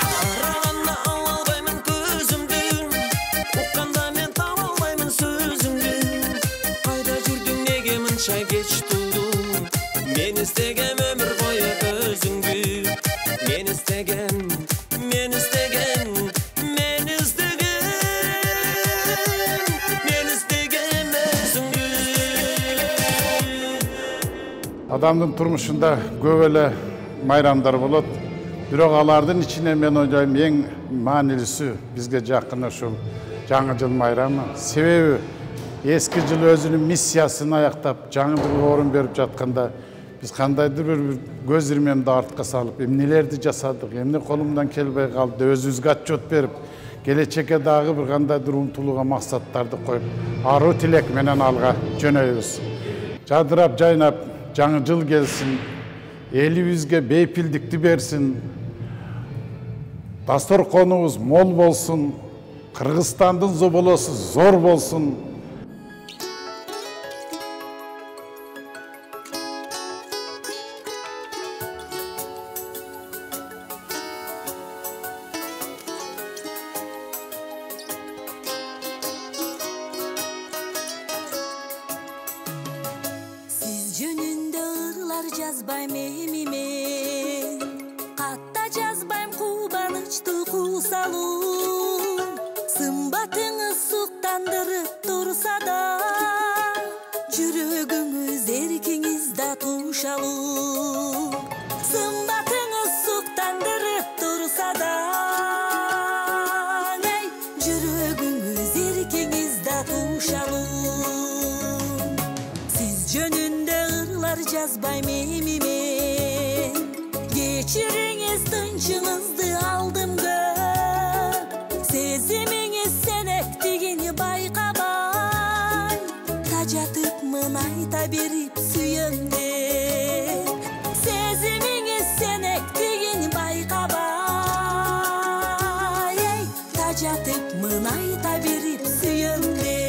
P: Karaganda ала албаймын көзүмдү, укканда мен таба албаймын сөзүмдү. Кайда жүрдүң, неге мынча кеч тулдуң? Мен истегем өмүр бою өзүңдү. Мен истегем, men istegem, men istegem, men istegem өзүңдү.
M: Адамдын турмушунда көп эле майрамдар болот. Бирок алардын ичинен мен ойлойм эң маанилүүсү бизге жакын ушул жаңы жыл майрамы. Себеби эски жыл өзүнүн миссиясын аяктап, жаңы жылга орун берип жатканда биз кандайдыр бир көз ирмемди артка салып, эмнелерди жасадык, эмне колумдан келбей калды, өзүбүзгө отчет берип, келечекке дагы бир кандайдыр умтулууга максаттарды коюп, аруу тилек менен алга жөнөйбүз. Жадырап, жайнап жаңы жыл келсин, элибизге бейпилдикти берсин, дасторконубуз мол болсун, Кыргызстандын зоболосу зор болсун.
K: Жазбайм эмимен, катта жазбайм кубанычты куусалуу. Сымбатыңыз суктандырып турса да, жүрөгүңүз эркиңиз да туушалуу. Сымбатыңыз суктандырып турса да, жүрөгүңүз эркиңиз да туушалуу. Сиз жөнүндө ырлар жазбайм эмимен, кечириңиз тынчыңызды алдым көп. Сезимиңиз сенектигин байкабай, тажатыпмын айта берип сүйөм деп. Сезимиңиз сенектигин байкабай, тажатыпмын айта берип сүйөм деп.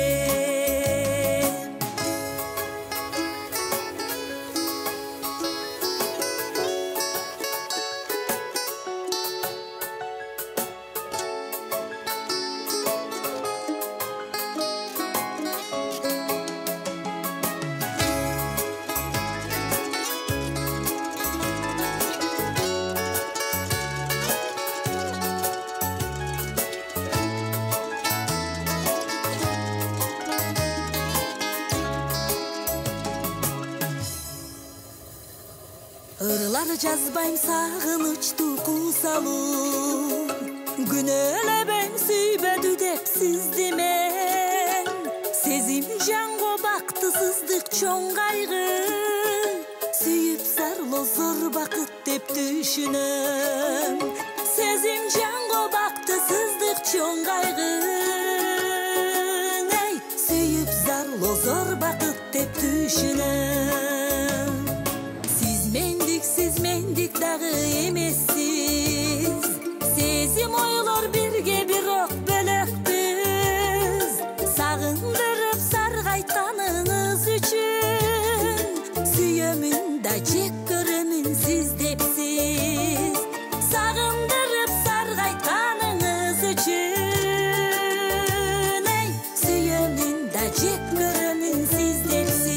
K: ыр жазбайм сагынычтуу куусалуу күнөөлөбөйм сүйбөдү деп сизди мен сезим жанго бактысыздык чоң кайгы сүйүп зарлоо зор бакыт деп түшүнөм сезим жанго бактысыздык чоң кайгы сүйүп зарлоо зор бакыт деп түшүнөм сиз мендик дагы эмессиз сезим ойлор бирге бирок бөлөкпүз сагындырып саргайтканыңыз үчүн сүйөмүн да жек көрөмүн сиз депсиз сагындырып саргайтканыңыз үчүн сүйөмүн да жек көрөмүн сиз депсиз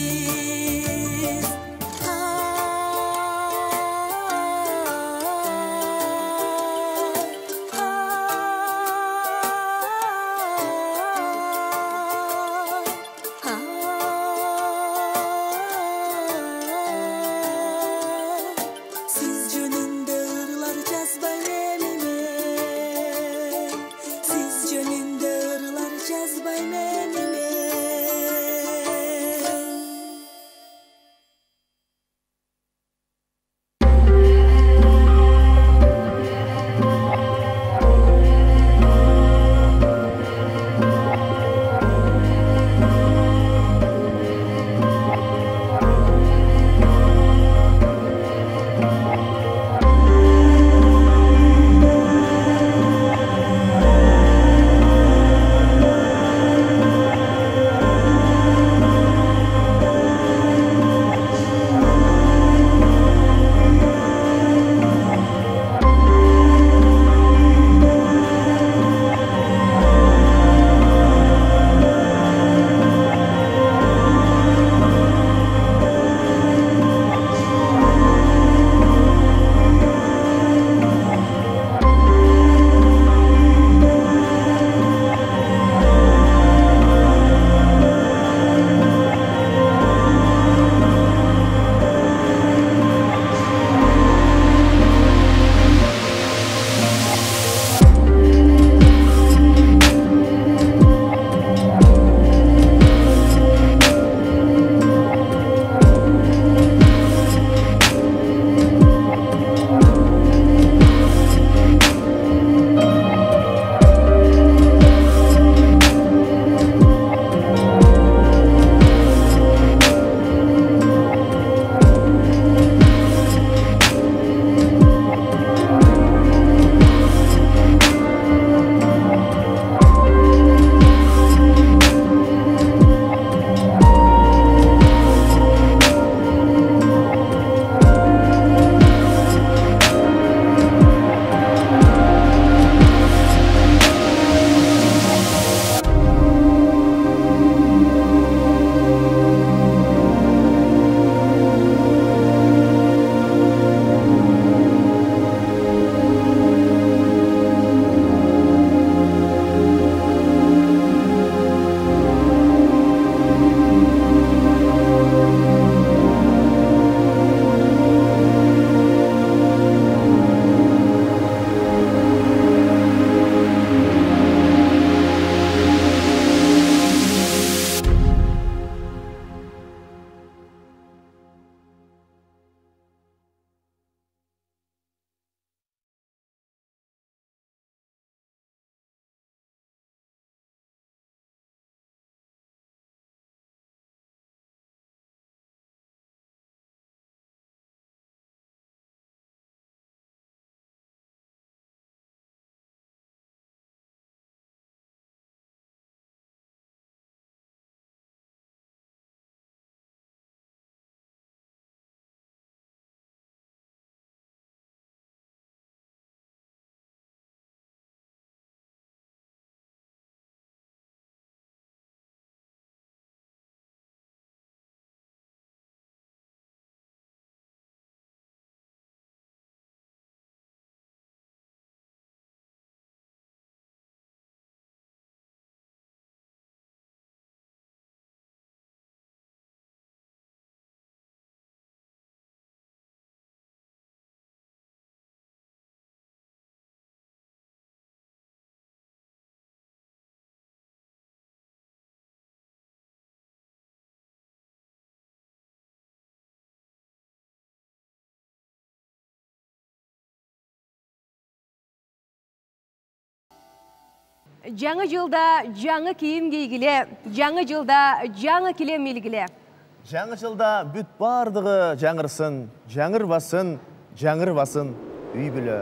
B: Жаңы жылда жаңы киім кийгиле, жаңы жылда жаңы килем илгиле.
A: Жаңы жылда бүт бардығы жаңырсын, жаңырбасын, жаңырбасын үй бүлө.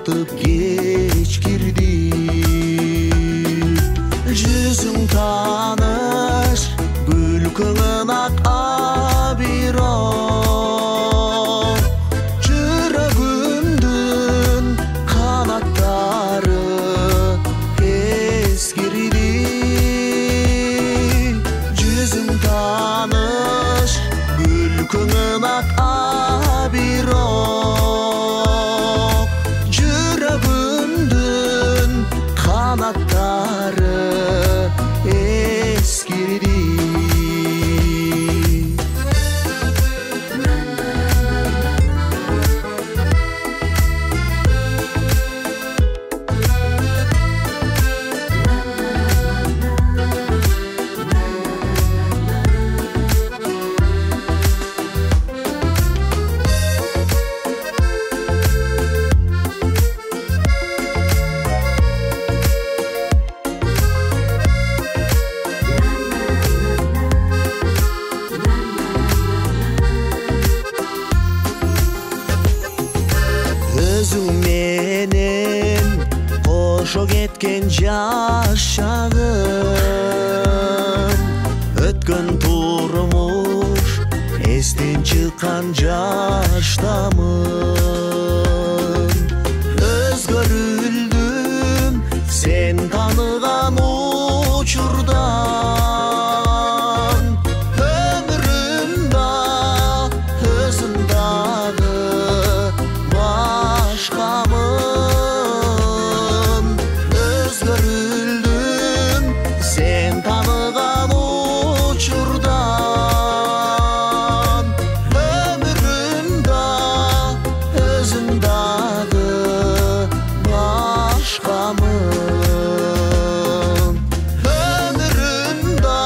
Q: atıp geç girdi.
C: жаш шагым өткөн турмуш эстен чыккан жаштамын өзгөрүлдүм сен таныган учурдан өмүрүмда өзүң дагы башкамын өзгөрүлдүм сен таныган учурдан өмүрүмда өзүң дагы башкамын өмүрүмда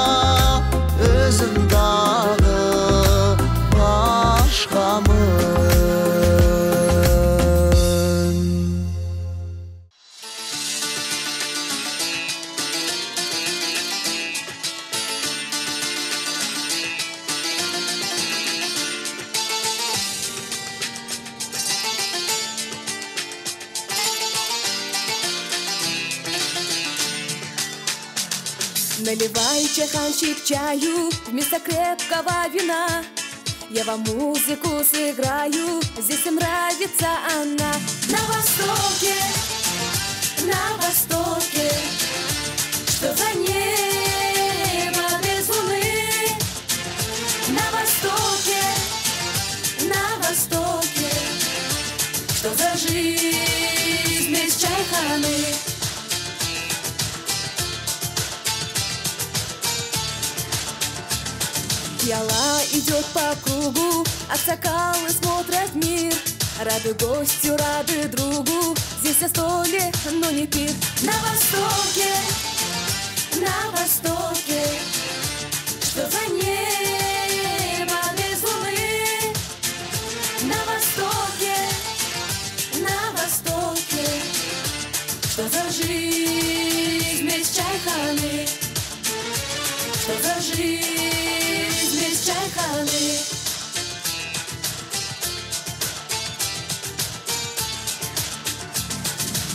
C: өзүң дагы башкамын.
O: Наливай чайханчик чаю вместо крепкого вина. Я вам музыку сыграю, здесь им нравится она. На востоке, что за небо без луны. На востоке, что за жизнь без чайханы. Пьяла идет по кругу, аксакалы смотрят мир. Рады гостю, рады другу, здесь застолье, но не пир. На востоке, что за небо без луны. На востоке, что за жизнь без чайханы. Что за жизнь без чайханы.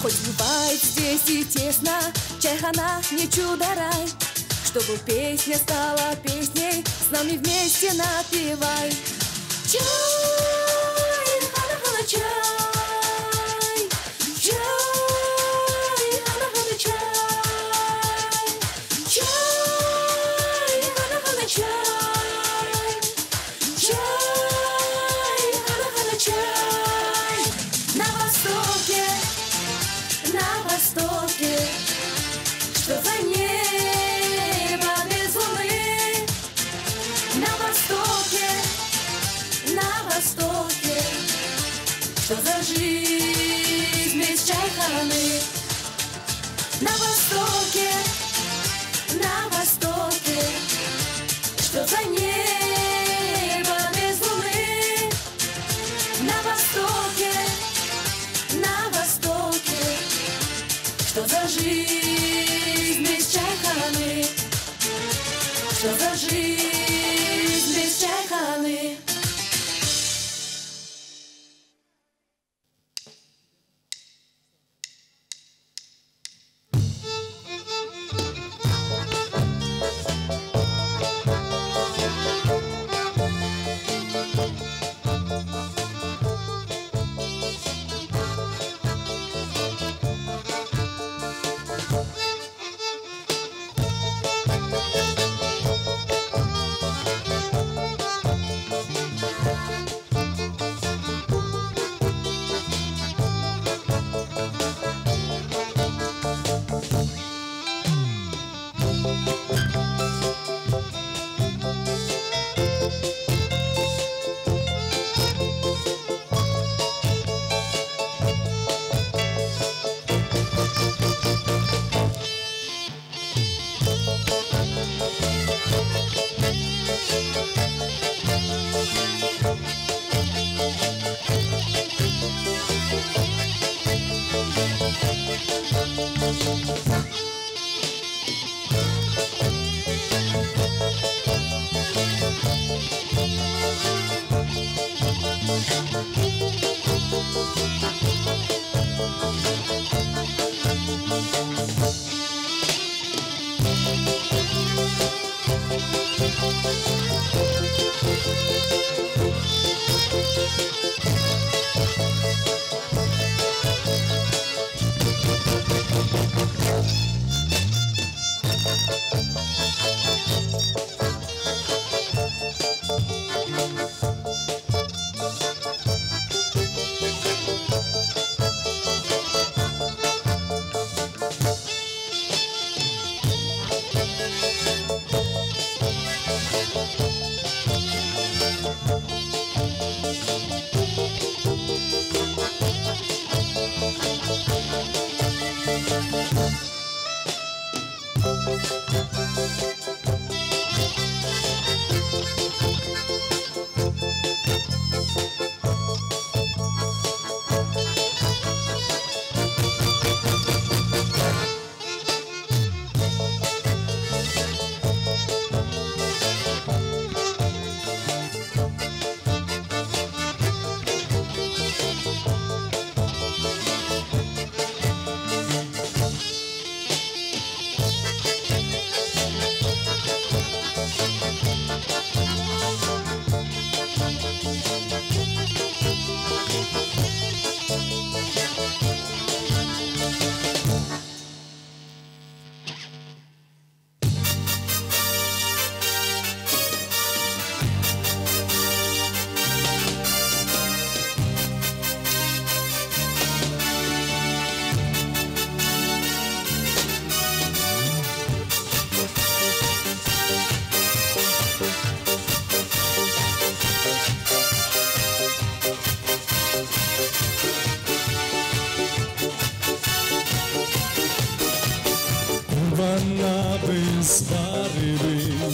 O: Хоть бывает здесь и тесно, чайхана не чудо-рай. Чтобы песня стала песней, с нами вместе напевай. Чай, хана-хана, чай. Чай, хана-хана, чай. Чай, хана-хана, чай. Чай, хана-хана, чай. На востоке, что за небо без луны. На востоке, что за жизнь без чайханы. На востоке, что за небо без луны. На востоке, что за жизнь без чайханы. Что за жизнь без чайханы.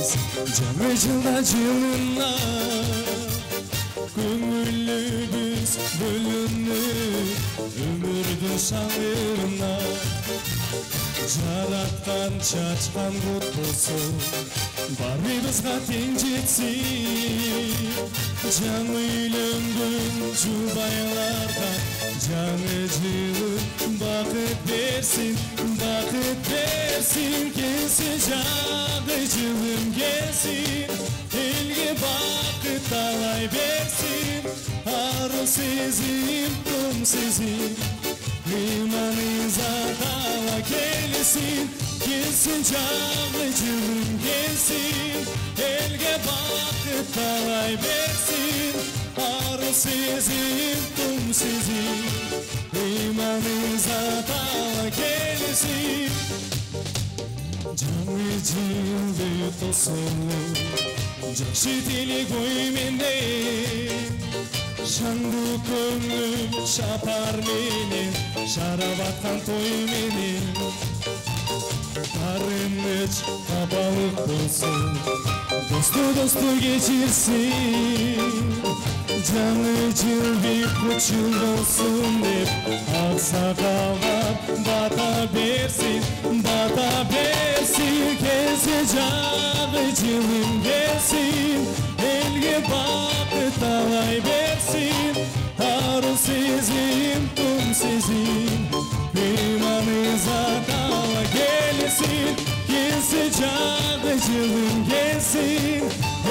L: biz жаңы жылда жылына көңіліміз бөлініп өмірдің шаңырына жаратқан шашқан бұт болсын барымызға тең жетсін жаңа үйленген жұбайларға жаңа жылы бақыт берсін келсін жаңа жылым келсін елге бақыт талай берсін ару сезім тұм сезім иманыңызға тала келсін жаңа жылым келсін елге бақыт талай берсін ару сезім тұм сезім иманыңызға тала келсін жаңа жылды тосып жақсы тілек ойменен шаңды көңіл шапарменен жарап атқан тойменен қарыныш табалық болсын досты кешірсін жаңа жыл бейбіт жыл болсын деп ақсақалға бата берсін келсін жаңа жылым келсін елге бақыт талай берсін ару сезім тұм сезім иманыңызға тала келсін жаңа жылым келсін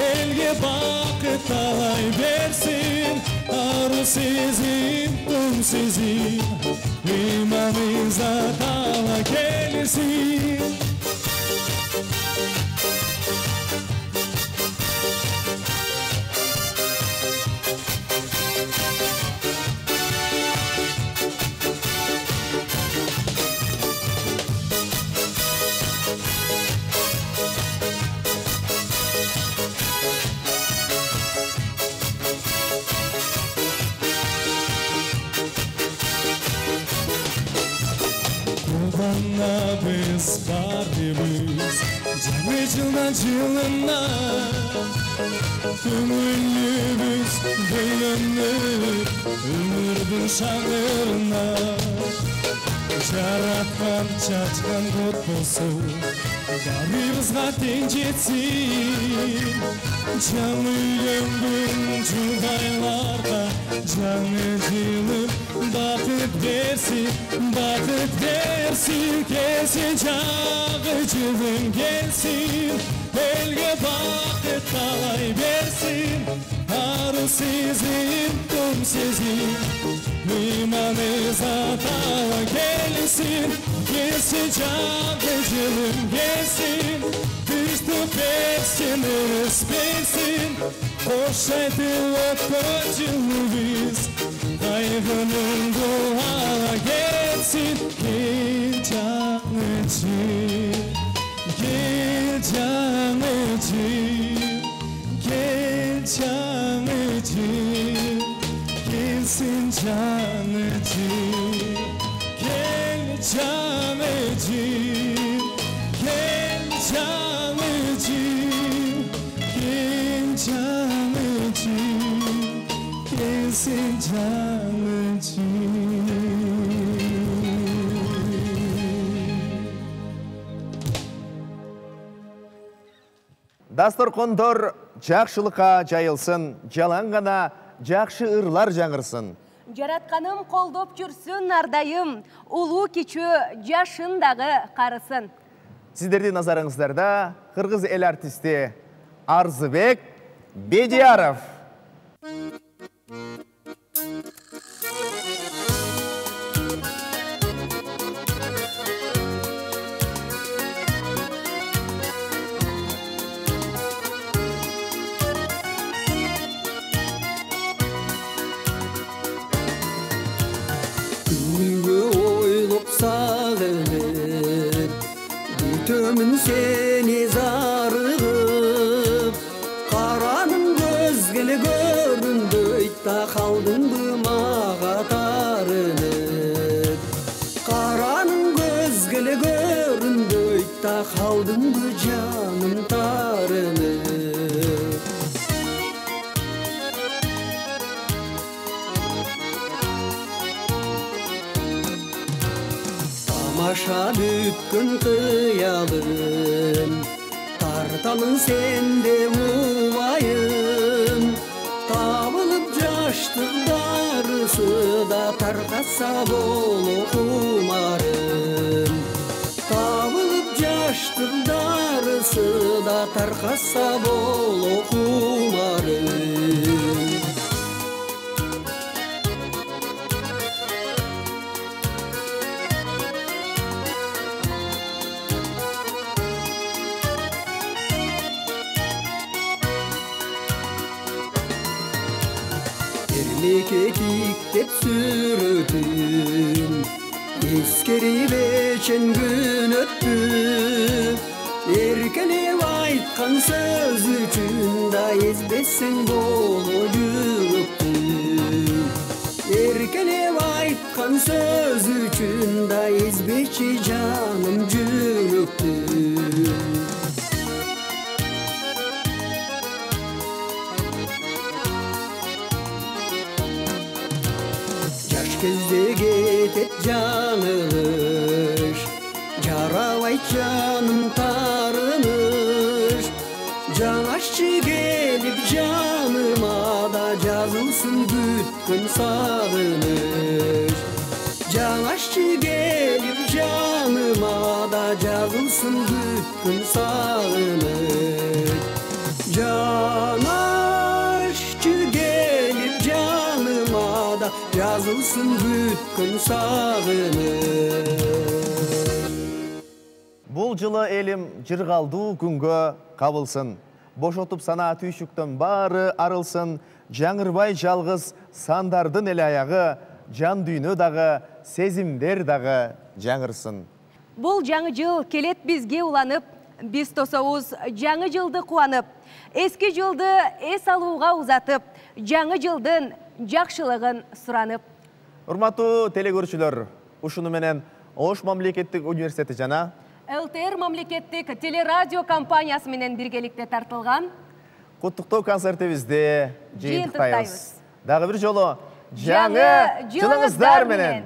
L: елге бақыт талай берсін ару сезім тұм сезім иманыңызға тала келсін biz barımız жаңа жылдан жылына көңіліміз бөлініп өмірдің шаңырына жаратқан шашқан бұт болсын барымызға тең жетсін жаңа үйленген жұбайларға жаңа жылым бақыт берсін келсін жаңа жылым келсін елге бақыт талай берсін ару сезім тұм сезім иманыңызға тала келсін жаңа жылым келсін төстіп берсін өріс берсін қош айтылып жыл біз қайғының дуаға келсін кел жаңа жыл келсін жаңа жыл
A: Дастарқондар жақшылыққа жайылсын, жалаң ғана жақшы ырлар жаңырсын.
B: Жаратқаным қолдоп жүрсін ардайым, ұлу кечі жашындағы қарысын.
A: Сіздердің назарыңыздарда қырғыз ел артисті Арзыбек Бедияров.
Q: Бүтөмүн сени зарыгып, караным көзгеле көрүндөй та калдыңбы мага тарынып. Караным көзгеле көрүндөй та калдыңбы жаным тарынып. бүткөн кыялым тартамын сенде убайым табылып жаштык дарысы да таркаса боло кумарым табылып жаштык дарысы да таркаса боло кумарым Mekekik деп сүрөтүн Ескерип эчен күн өттү Эркелеп айткан сөз үчүн да эзбесең боло жүрөктү Эркелеп айткан сөз үчүн да эзбечи жаным жүрөктү Кезде кетет жаңылыш Жарабайт жаным тарыныш Жаңашчы келип жаныма да жазылсын бүткөн сагыныш Жаңашчы келип жаныма да жазылсын бүткөн сагыныш Жаңашчы келип жаныма да жазылсын бүткөн сагыныш
A: Бул жылы элим жыргалдуу күнгө кабылсын. Бошотуп сана түйшүктөн баары арылсын. Жаңырбай жалгыз сандардын эле аягы, жан дүйнө дагы, сезимдер дагы жаңырсын.
B: Бул жаңы жыл келет бизге уланып, биз тособуз жаңы жылды кубанып, эски жылды эс алууга узатып, жаңы жылдын жакшылыгын суранып.
A: Урматтуу телекөрүүчүлөр, ушуну менен Ош мамлекеттик университети жана
B: ЛТР мамлекеттик телерадио компаниясы менен биргеликте тартылган
A: куттуктоо концертибизди жыйынтыктайбыз. Дагы бир жолу жаңы жылыңыздар менен.